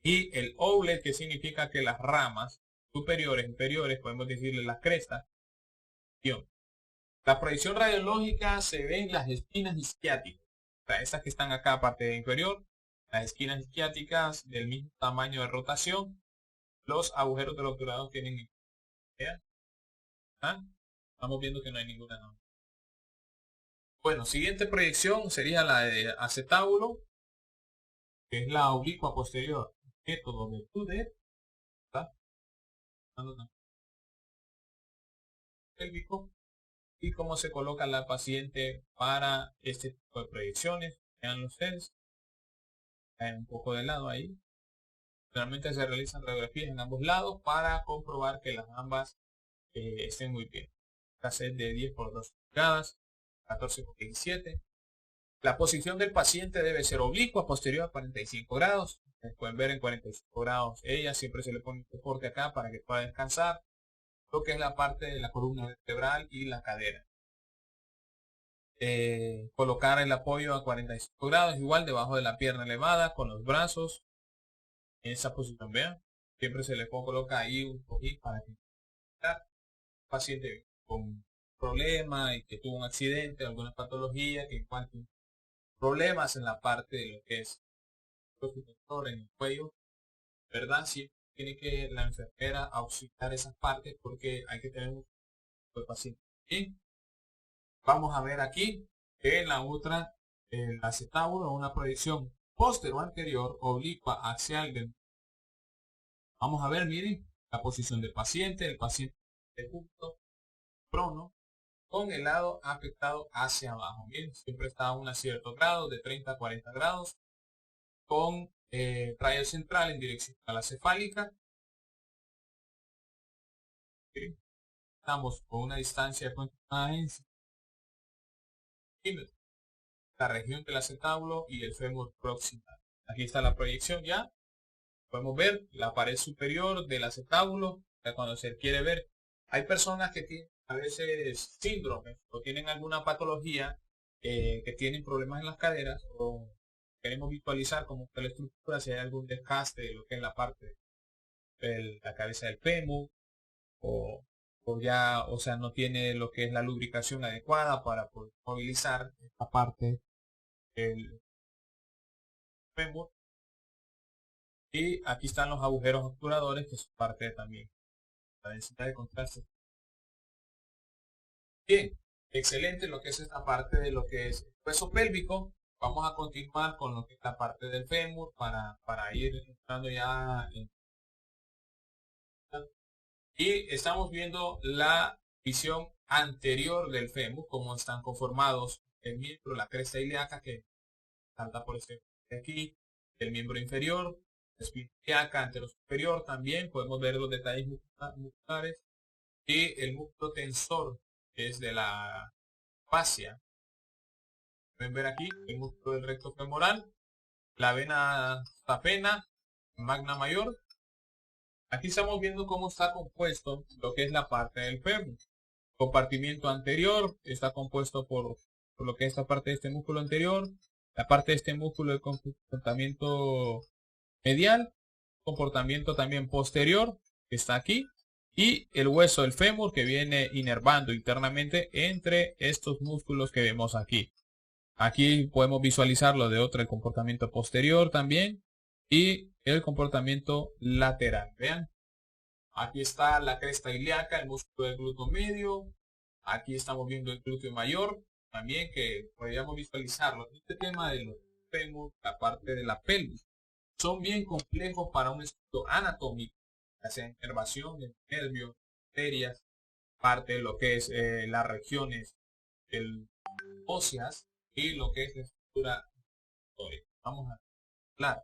Y el outlet, que significa que las ramas superiores, inferiores, podemos decirle las crestas. La proyección radiológica se ve en las esquinas isquiáticas. O sea, estas que están acá, parte de inferior, las esquinas isquiáticas del mismo tamaño de rotación. Los agujeros del obturador tienen. ¿Ah? Estamos viendo que no hay ninguna. No. Bueno, siguiente proyección sería la de acetábulo, que es la oblicua posterior. Método de Tudor. Pélvico. Y cómo se coloca la paciente para este tipo de proyecciones. Vean ustedes. Caen un poco de lado ahí. Realmente se realizan radiografías en ambos lados para comprobar que las ambas estén muy bien. Cassette de 10 por 2 pulgadas, 14 por 17. La posición del paciente debe ser oblicua, posterior a 45 grados. Pueden ver en 45 grados. Ella siempre se le pone un soporte acá para que pueda descansar. Lo que es la parte de la columna vertebral y la cadera. Colocar el apoyo a 45 grados, igual debajo de la pierna elevada, con los brazos en esa posición. Vean, siempre se le coloca ahí un poquito para que el paciente con problema y que tuvo un accidente, alguna patología, que encuentre problemas en la parte de lo que es el sujetor en el cuello, ¿verdad? Sí, tiene que la enfermera auxiliar esas partes porque hay que tener un paciente. ¿Sí? Vamos a ver aquí que la otra, el acetábulo, una proyección posterior o anterior, oblicua, axial. Vamos a ver, miren, la posición del paciente, el paciente de punto prono, con el lado afectado hacia abajo. Miren, siempre está a un cierto grado, de 30 a 40 grados, con rayo central en dirección a la cefálica. ¿Sí? Estamos con una distancia de la región del acetábulo y el fémur proximal. Aquí está la proyección ya. Podemos ver la pared superior del acetábulo. Cuando se quiere ver, hay personas que tienen a veces síndrome o tienen alguna patología que tienen problemas en las caderas o queremos visualizar cómo está la estructura, si hay algún desgaste de lo que es la parte de la cabeza del fémur o ya, o sea, no tiene lo que es la lubricación adecuada para poder movilizar esta parte del fémur. Y aquí están los agujeros obturadores, que es parte también la densidad de contraste. Bien, excelente lo que es esta parte de lo que es el hueso pélvico. Vamos a continuar con lo que es la parte del fémur para ir entrando ya en. Y estamos viendo la visión anterior del fémur, cómo están conformados el miembro, la cresta ilíaca que salta por este de aquí, el miembro inferior, la espina ilíaca anterosuperior también, podemos ver los detalles musculares y el músculo tensor que es de la fascia. Pueden ver aquí el músculo del recto femoral, la vena sapena, magna mayor, Aquí estamos viendo cómo está compuesto lo que es la parte del fémur. Compartimiento anterior está compuesto por lo que es esta parte de este músculo anterior, la parte de este músculo de comportamiento medial, comportamiento también posterior, que está aquí, y el hueso del fémur que viene inervando internamente entre estos músculos que vemos aquí. Aquí podemos visualizarlo de otro, el comportamiento posterior también, y el comportamiento lateral. Vean, aquí está la cresta ilíaca, el músculo del glúteo medio. Aquí estamos viendo el glúteo mayor, también que podríamos visualizarlo. Este tema de los fémur, la parte de la pelvis, son bien complejos para un estudio anatómico, ya sea inervación de nervios, arterias, parte de lo que es las regiones óseas y lo que es la estructura motora. Vamos a hablar.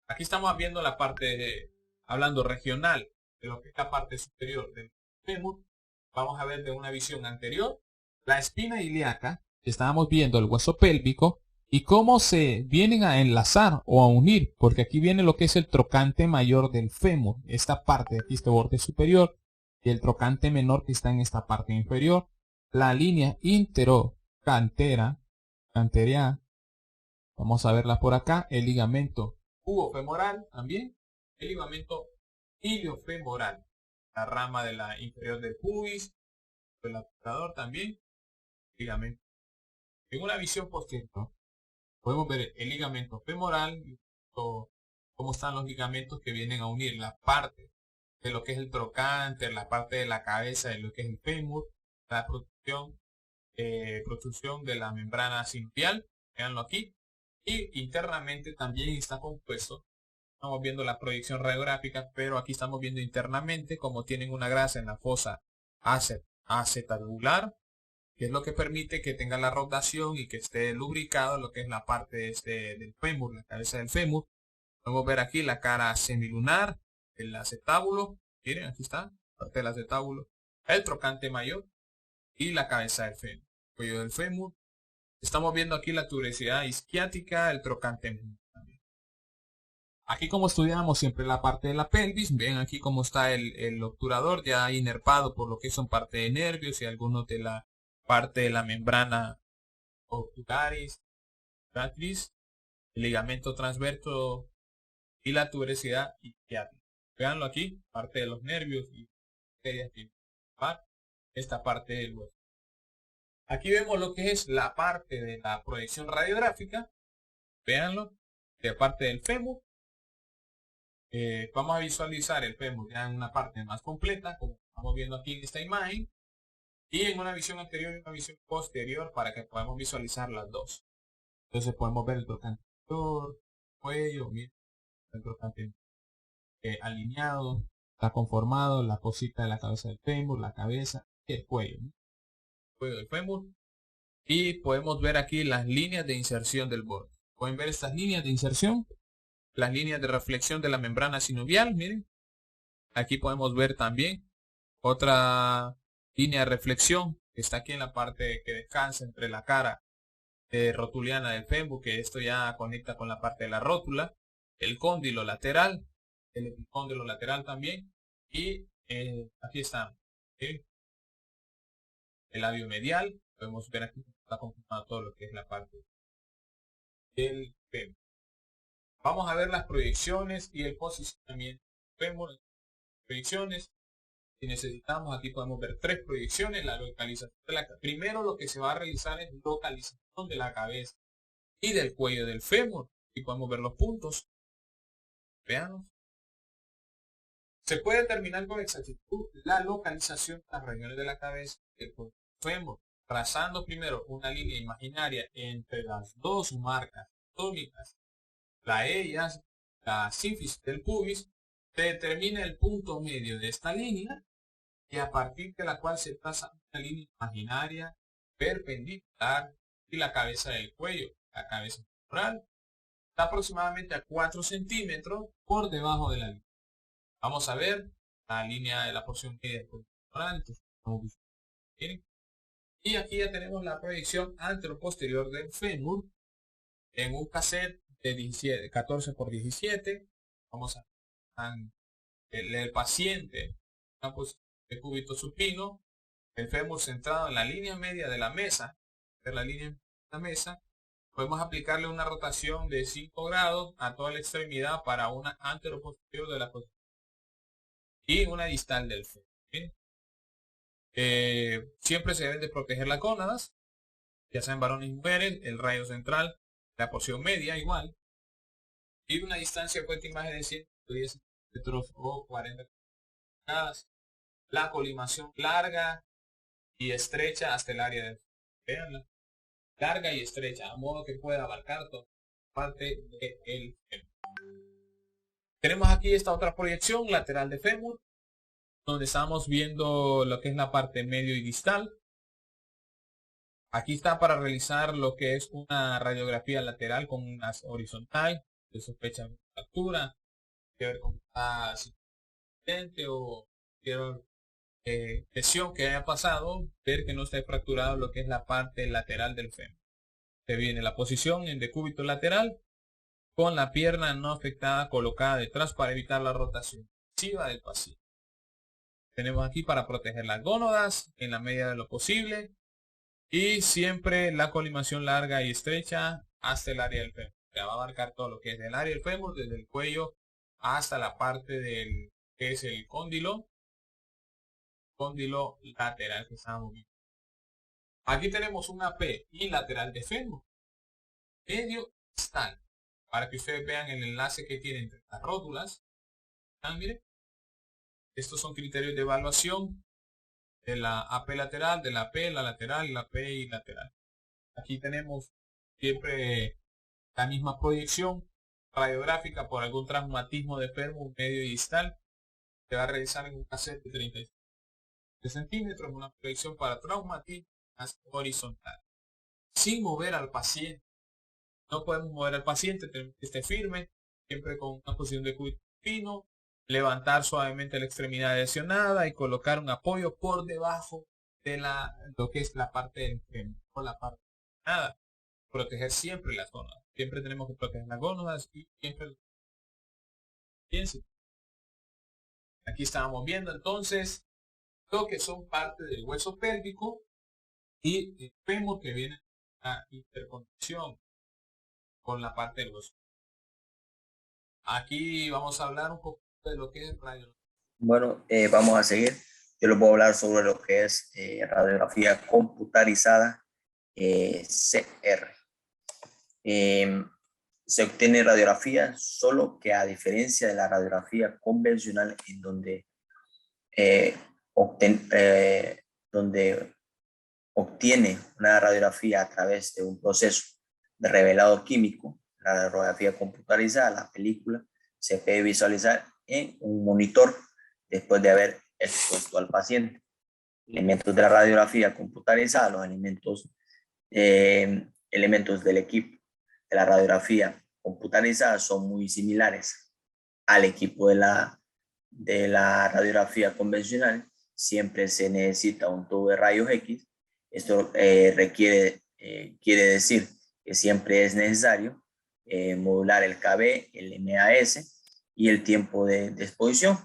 Aquí estamos viendo la parte hablando regional de lo que es la parte superior del fémur. Vamos a ver de una visión anterior la espina ilíaca. Estábamos viendo el hueso pélvico y cómo se vienen a enlazar o a unir, porque aquí viene lo que es el trocante mayor del fémur, esta parte de aquí, este borde superior, y el trocante menor que está en esta parte inferior. La línea interocantera, vamos a verla por acá, el ligamento pubofemoral también, el ligamento iliofemoral, la rama de la inferior del pubis, el abductor también, ligamento. En una visión posterior podemos ver el ligamento femoral, cómo están los ligamentos que vienen a unir la parte de lo que es el trocánter, la parte de la cabeza de lo que es el fémur, la protrusión de la membrana sinovial, veanlo aquí, y internamente también está compuesto. Estamos viendo la proyección radiográfica, pero aquí estamos viendo internamente como tienen una grasa en la fosa acetabular, que es lo que permite que tenga la rotación y que esté lubricado lo que es la parte del fémur, la cabeza del fémur. Podemos ver aquí la cara semilunar, el acetábulo, miren, aquí está, parte del acetábulo, el trocante mayor y la cabeza del fémur, el cuello del fémur. Estamos viendo aquí la tuberosidad isquiática, el trocante menor también. Aquí como estudiamos siempre la parte de la pelvis, ven aquí cómo está el obturador ya inervado por lo que son parte de nervios y algunos de la parte de la membrana obturaris, el ligamento transverso y la tuberosidad isquiática. Veanlo aquí, parte de los nervios y esta parte del hueso. Aquí vemos lo que es la parte de la proyección radiográfica. Veanlo, de parte del fémur. Vamos a visualizar el fémur ya en una parte más completa, como estamos viendo aquí en esta imagen. Y en una visión anterior y una visión posterior para que podamos visualizar las dos. Entonces podemos ver el trocante anterior, cuello, miren, el trocante alineado, está conformado, la cosita de la cabeza del fémur, la cabeza y el cuello, ¿no? El cuello del fémur. Y podemos ver aquí las líneas de inserción del borde. Pueden ver estas líneas de inserción, las líneas de reflexión de la membrana sinovial, miren. Aquí podemos ver también otra línea de reflexión que está aquí en la parte que descansa entre la cara rotuliana del fémur, que esto ya conecta con la parte de la rótula, el cóndilo lateral, el epicóndilo lateral también, y aquí está el labio medial. Podemos ver aquí está confirmado todo lo que es la parte del fémur. Vamos a ver las proyecciones y el posicionamiento del fémur. Proyecciones. Si necesitamos, aquí podemos ver tres proyecciones. La localización de la cabeza. Primero lo que se va a realizar es localización de la cabeza y del cuello del fémur. Aquí podemos ver los puntos. Veamos. Se puede determinar con exactitud la localización de las regiones de la cabeza y el cuello del fémur, trazando primero una línea imaginaria entre las dos marcas tónicas, la sínfisis del pubis. Se determina el punto medio de esta línea y a partir de la cual se traza una línea imaginaria perpendicular y la cabeza del cuello, la cabeza femoral, está aproximadamente a 4 centímetros por debajo de la línea. Vamos a ver la línea de la porción media del cuello femoral. Y aquí ya tenemos la proyección anteroposterior del fémur en un cassette de 14 por 17. Vamos a el paciente, una posición de cúbito supino, el fémur centrado en la línea media de la mesa, podemos aplicarle una rotación de 5 grados a toda la extremidad para una anteroposterior de la posición y una distal del fémur. ¿Sí? Siempre se deben de proteger las gónadas, ya sean varones y mujeres, el radio central, la porción media igual, y una distancia puesta imagen de 110 metros o 40 grados. La colimación larga y estrecha hasta el área de... Veanla. Larga y estrecha, a modo que pueda abarcar toda parte del fémur. Tenemos aquí esta otra proyección lateral de fémur, donde estamos viendo lo que es la parte medio y distal. Aquí está para realizar lo que es una radiografía lateral con una horizontal de sospecha de fractura, que ver con accidente o lesión que haya pasado, ver que no esté fracturado lo que es la parte lateral del fémur. Se viene la posición en decúbito lateral con la pierna no afectada colocada detrás para evitar la rotación excesiva del paciente. Tenemos aquí para proteger las gónadas en la medida de lo posible y siempre la colimación larga y estrecha hasta el área del fémur. Ya va a abarcar todo lo que es el área del fémur, desde el cuello hasta la parte del que es el cóndilo lateral que estamos viendo. Aquí tenemos una P y lateral de fémur, medio distal, para que ustedes vean el enlace que tiene entre las rótulas. Miren, estos son criterios de evaluación de la AP lateral, de la P, la lateral, la P y lateral. Aquí tenemos siempre la misma proyección radiográfica por algún traumatismo de fémur medio y distal. Se va a realizar en un cassette de 36 centímetros, una proyección para traumatismo horizontal, sin mover al paciente. No podemos mover al paciente, tenemos que esté firme, siempre con una posición de cúbito supino, levantar suavemente la extremidad lesionada y colocar un apoyo por debajo de lo que es la parte del fémur o la parte lesionada. Proteger siempre las gónadas. Siempre tenemos que proteger las gónadas y siempre. Fíjense. Aquí estábamos viendo entonces lo que son parte del hueso pélvico y el fémur que viene a interconexión con la parte del hueso. Aquí vamos a hablar un poco de lo que es radiografía. Bueno, vamos a seguir. Yo les voy a hablar sobre lo que es radiografía computarizada, CR. Se obtiene radiografía, solo que a diferencia de la radiografía convencional, en donde obtiene una radiografía a través de un proceso de revelado químico, la radiografía computarizada, la película, se puede visualizar en un monitor después de haber expuesto al paciente. Elementos de la radiografía computarizada, los elementos del equipo de la radiografía computarizada son muy similares al equipo de la radiografía convencional. Siempre se necesita un tubo de rayos X. Esto quiere decir que siempre es necesario modular el KB, el MAS y el tiempo de exposición.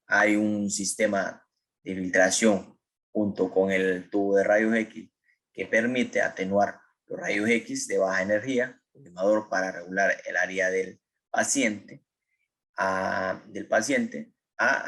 Hay un sistema de filtración junto con el tubo de rayos X que permite atenuar los rayos X de baja energía, colimador para regular el área del paciente a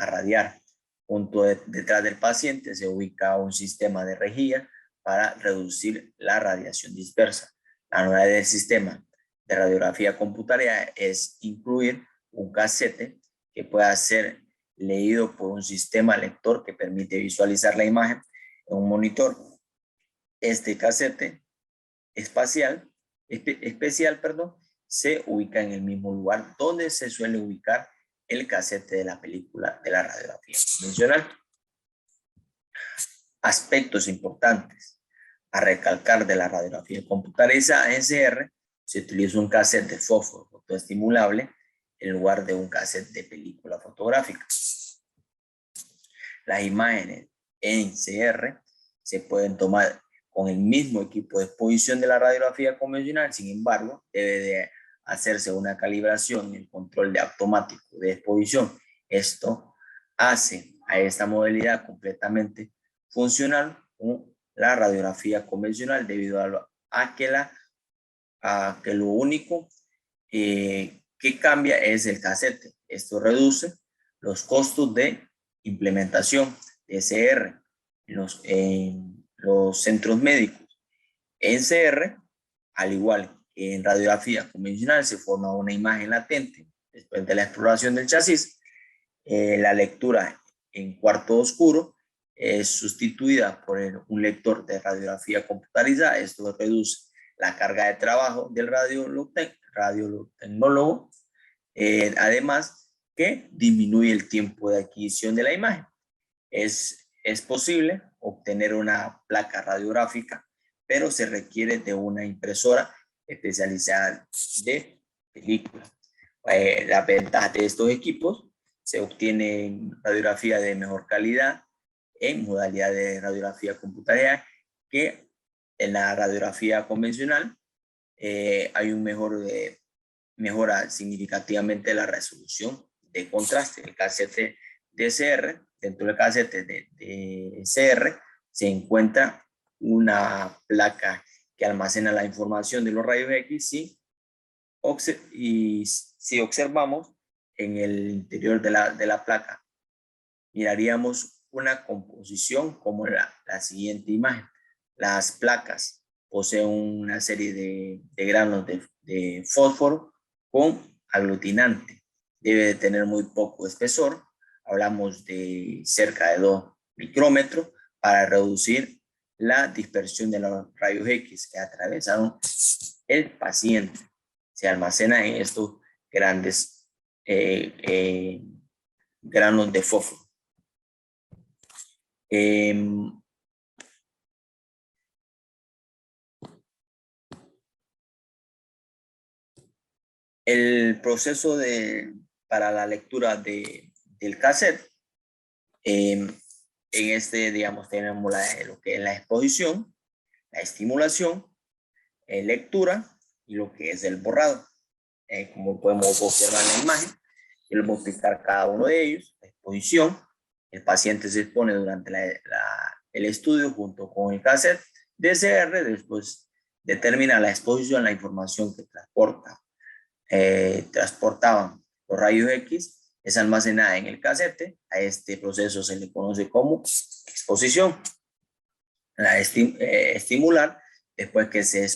radiar. Junto detrás del paciente se ubica un sistema de rejilla para reducir la radiación dispersa. La novedad del sistema de radiografía computarizada es incluir un casete que pueda ser leído por un sistema lector que permite visualizar la imagen en un monitor. Este casete especial, se ubica en el mismo lugar donde se suele ubicar el casete de la película de la radiografía convencional. Aspectos importantes a recalcar de la radiografía computarizada en CR: se utiliza un cassette de fósforo fotoestimulable en lugar de un cassette de película fotográfica. Las imágenes en CR se pueden tomar con el mismo equipo de exposición de la radiografía convencional. Sin embargo, debe de hacerse una calibración y el control automático de exposición. Esto hace a esta modalidad completamente funcional con la radiografía convencional debido a que lo único que cambia es el casete. Esto reduce los costos de implementación de CR en los centros médicos. En CR, al igual que en radiografía convencional, se forma una imagen latente después de la exploración del chasis. La lectura en cuarto oscuro es sustituida por un lector de radiografía computarizada. Esto reduce la carga de trabajo del radiotecnólogo, además que disminuye el tiempo de adquisición de la imagen. Es posible obtener una placa radiográfica, pero se requiere de una impresora especializada de película. Las ventajas de estos equipos: se obtiene radiografía de mejor calidad en modalidad de radiografía computarizada que en la radiografía convencional. Hay un mejora significativamente la resolución de contraste. El casete de CR, dentro del casete de CR se encuentra una placa que almacena la información de los rayos X y si observamos en el interior de la placa, miraríamos una composición como la siguiente imagen. Las placas poseen una serie de granos de fósforo con aglutinante. Debe de tener muy poco espesor. Hablamos de cerca de 2 micrómetros para reducir la dispersión de los rayos X que atravesaron el paciente. Se almacena en estos grandes granos de fósforo. El proceso para la lectura del cassette, en digamos, tenemos lo que es la exposición, la estimulación, lectura y lo que es el borrado. Como podemos observar en la imagen, yo les voy a explicar cada uno de ellos. La exposición: el paciente se expone durante el estudio junto con el cassette de CR. Después determina la exposición, la información que transportaban los rayos X, es almacenada en el casete. A este proceso se le conoce como exposición. La estimular: después que se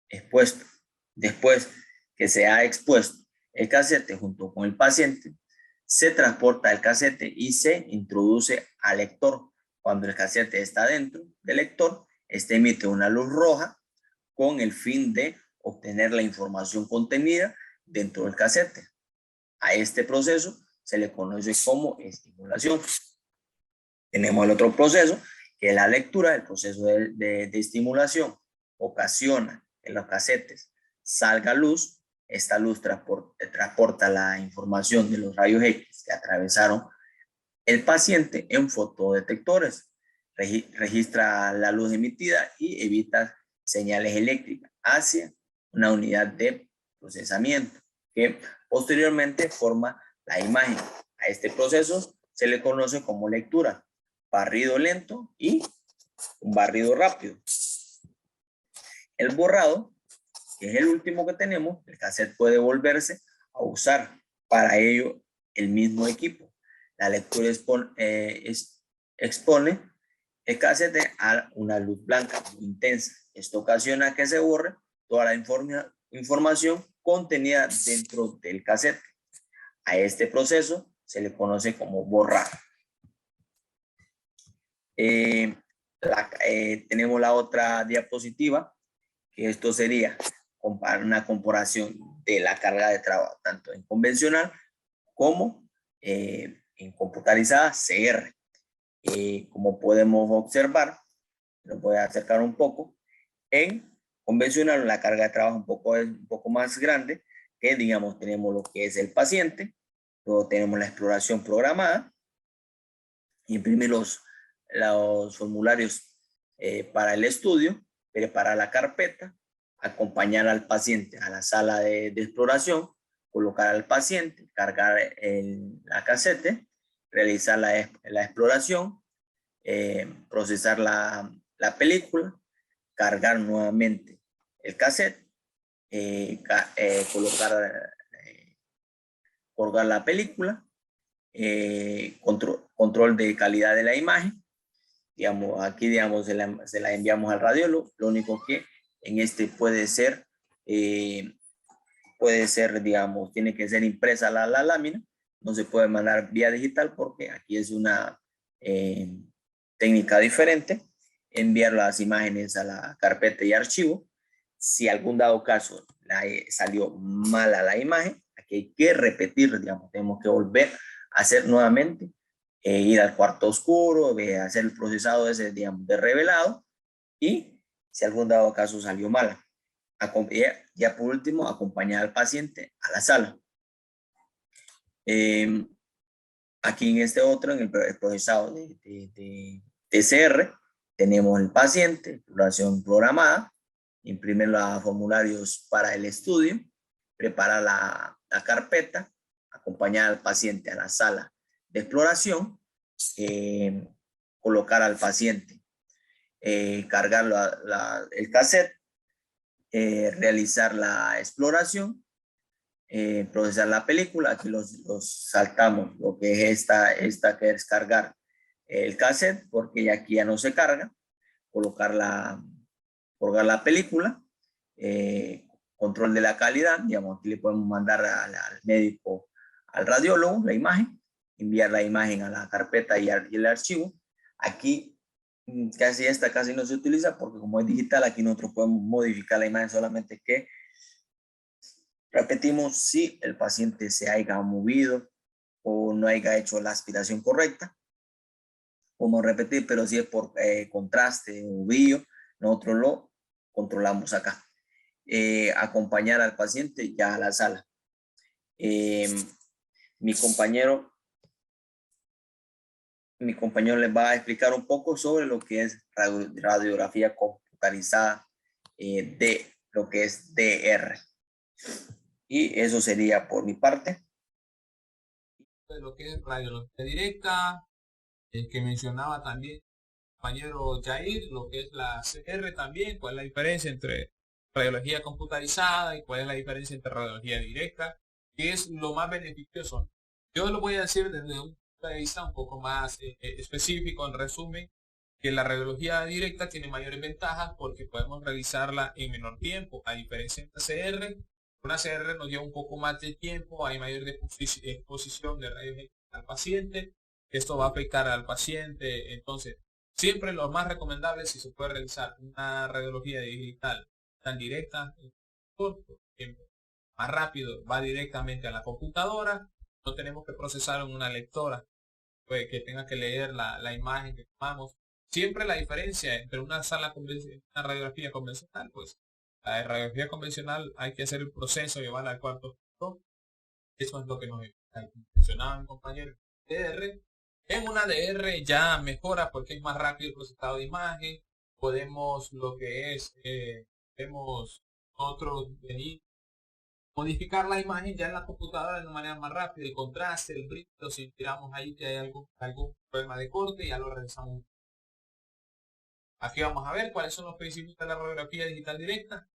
después que se ha expuesto el casete junto con el paciente, se transporta el casete y se introduce al lector. Cuando el casete está dentro del lector, este emite una luz roja con el fin de obtener la información contenida dentro del casete. A este proceso se le conoce como estimulación. Tenemos el otro proceso, que es la lectura. El proceso de estimulación ocasiona que en los casetes salga luz. Esta luz transporta la información de los rayos X que atravesaron el paciente en fotodetectores. Registra la luz emitida y evita señales eléctricas hacia una unidad de procesamiento que posteriormente forma la imagen. A este proceso se le conoce como lectura, barrido lento y un barrido rápido. El borrado, que es el último que tenemos, el cassette puede volverse a usar. Para ello, el mismo equipo. La lectura expone el cassette a una luz blanca muy intensa. Esto ocasiona que se borre toda la información contenida dentro del cassette. A este proceso se le conoce como borrar. Tenemos la otra diapositiva, que esto sería una comparación de la carga de trabajo, tanto en convencional como en computarizada CR. Como podemos observar, lo voy a acercar un poco. En convencional, la carga de trabajo es un poco más grande, que digamos tenemos lo que es el paciente, luego tenemos la exploración programada, imprimir los formularios para el estudio, preparar la carpeta, acompañar al paciente a la sala de exploración, colocar al paciente, cargar la casete realizar la exploración, procesar la película, cargar nuevamente el cassette, colgar la película, control de calidad de la imagen. Digamos, aquí digamos, se la enviamos al radiólogo. Lo único que en este puede ser, digamos, tiene que ser impresa la lámina. No se puede mandar vía digital porque aquí es una técnica diferente. Enviar las imágenes a la carpeta y archivo. Si algún dado caso salió mala la imagen, aquí hay que repetir, digamos, tenemos que volver a hacer nuevamente, ir al cuarto oscuro, hacer el procesado ese, digamos, de revelado, y si algún dado caso salió mala, ya por último, acompañar al paciente a la sala. Aquí en este otro, en el procesado de TCR, tenemos el paciente, exploración programada, imprimir los formularios para el estudio, preparar la carpeta, acompañar al paciente a la sala de exploración, colocar al paciente, cargar el cassette, realizar la exploración, procesar la película. Aquí los saltamos, lo que es esta que es cargar el cassette, porque aquí ya no se carga, colgar la película, control de la calidad, digamos, aquí le podemos mandar al médico, al radiólogo, la imagen, enviar la imagen a la carpeta y el archivo. Aquí casi no se utiliza porque como es digital, aquí nosotros podemos modificar la imagen, solamente que repetimos si el paciente se haya movido o no haya hecho la aspiración correcta. Podemos repetir, pero si es por contraste o brillo, nosotros lo controlamos acá. Acompañar al paciente ya a la sala. Mi compañero les va a explicar un poco sobre lo que es radiografía computarizada de lo que es DR. Y eso sería por mi parte. Lo que es radiología directa, que mencionaba también el compañero Jair, lo que es la CR también, cuál es la diferencia entre radiología computarizada y cuál es la diferencia entre radiología directa, que es lo más beneficioso. Yo lo voy a decir desde un punto de vista un poco más específico, en resumen, que la radiología directa tiene mayores ventajas porque podemos realizarla en menor tiempo, a diferencia de la CR. Una CR nos lleva un poco más de tiempo, hay mayor exposición de rayos X al paciente, esto va a afectar al paciente. Entonces, siempre lo más recomendable, si se puede realizar una radiología digital tan directa, corto tiempo, más rápido, va directamente a la computadora, no tenemos que procesar en una lectora pues, que tenga que leer la imagen que tomamos. Siempre la diferencia entre una una radiografía convencional, pues la de radiografía convencional hay que hacer el proceso, llevarla al cuarto oscuro. Eso es lo que nos mencionaba mi compañero. DR. En una DR ya mejora porque es más rápido el procesado de imagen. Podemos lo que es, podemos nosotros venir, modificar la imagen ya en la computadora de una manera más rápida. El contraste, el brillo, si tiramos ahí que hay algún problema de corte, ya lo realizamos. Aquí vamos a ver cuáles son los principios de la radiografía digital directa.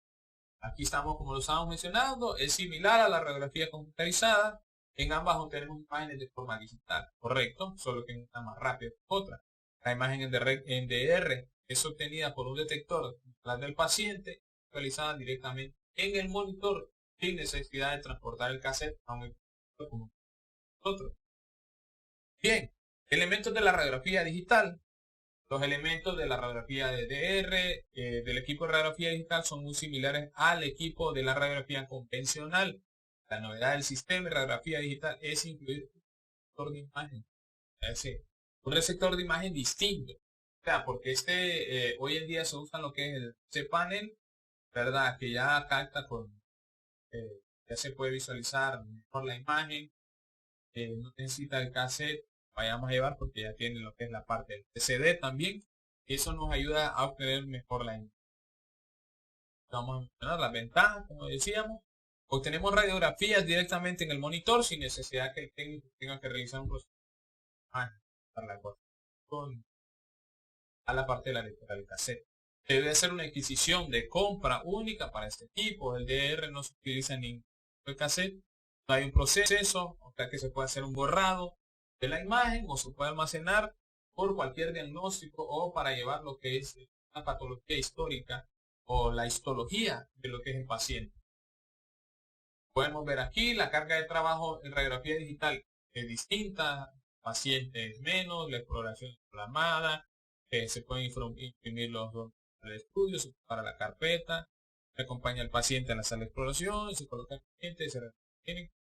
Aquí estamos, como lo estábamos mencionando, es similar a la radiografía computarizada. En ambas obtenemos imágenes de forma digital, correcto, solo que una más rápida que otra. La imagen en DR es obtenida por un detector del paciente, realizada directamente en el monitor, sin necesidad de transportar el cassette a un monitor como nosotros. Bien, elementos de la radiografía digital. Los elementos de la radiografía de DR, del equipo de radiografía digital, son muy similares al equipo de la radiografía convencional. La novedad del sistema de radiografía digital es incluir un receptor de imagen, es decir, un receptor de imagen distinto. O sea, porque hoy en día se usa lo que es el cPanel, ¿verdad? Que ya capta ya se puede visualizar mejor la imagen, no necesita el cassette, vayamos a llevar porque ya tiene lo que es la parte del CD también. Eso nos ayuda a obtener mejor la imagen. Vamos a mencionar las ventajas, como decíamos. Obtenemos radiografías directamente en el monitor sin necesidad que el técnico tenga que realizar un proceso para la conexión a la parte de la lectura del cassette. Se debe hacer una adquisición de compra única para este equipo. El DR no se utiliza en ningún cassette. No hay un proceso, o sea que se puede hacer un borrado de la imagen o se puede almacenar por cualquier diagnóstico o para llevar lo que es una patología histórica o la histología de lo que es el paciente. Podemos ver aquí la carga de trabajo en radiografía digital es distinta, paciente es menos, la exploración es programada, se pueden imprimir los del estudio, se prepara la carpeta, se acompaña al paciente a la sala de exploración, se coloca el paciente, se retiene.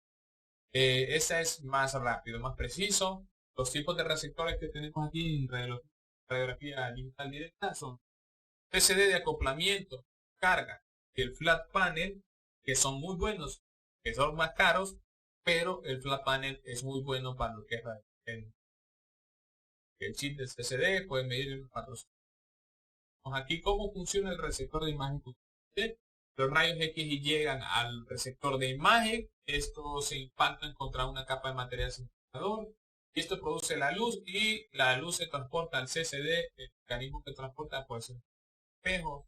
Esa es más rápido, más preciso. Los tipos de receptores que tenemos aquí en radiografía digital directa son PCD de acoplamiento, carga y el flat panel, que son muy buenos, que son más caros, pero el flat panel es muy bueno para lo que es el chip del CCD, puede medir el 400. Aquí cómo funciona el receptor de imagen. Los rayos X llegan al receptor de imagen, estos se impactan contra una capa de material sintetizador, y esto produce la luz y la luz se transporta al CCD, el mecanismo que transporta puede ser espejo,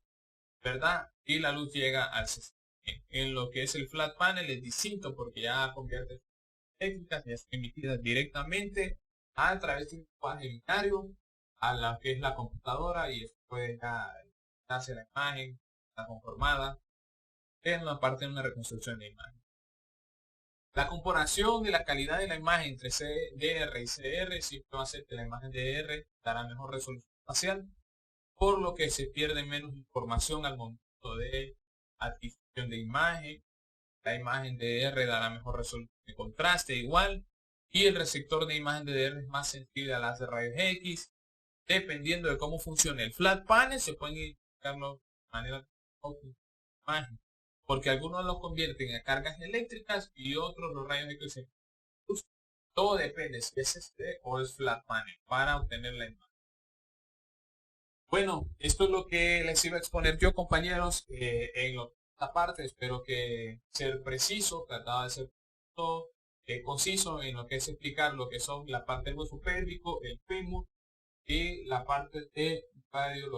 ¿verdad? Y la luz llega al CCD. En lo que es el flat panel es distinto porque ya convierte técnicas ya emitidas directamente a través de un lenguaje binario a la que es la computadora y después ya hace la imagen, está conformada en la parte de una reconstrucción de imagen. La comparación de la calidad de la imagen entre DR y CR siempre va a ser que la imagen DR dará mejor resolución espacial, por lo que se pierde menos información al momento de adquisición de imagen. La imagen de DR dará mejor resolución de contraste igual, y el receptor de imagen de DR es más sensible a las de rayos X. Dependiendo de cómo funcione el flat panel, se pueden identificarlo de manera imagen, porque algunos los convierten a cargas eléctricas y otros los rayos X se usan. Todo depende si es este o es flat panel para obtener la imagen. Bueno, esto es lo que les iba a exponer yo, compañeros, en esta parte. Espero que ser preciso, trataba de ser conciso en lo que es explicar lo que son la parte del hueso pélvico, el fémur y la parte de radio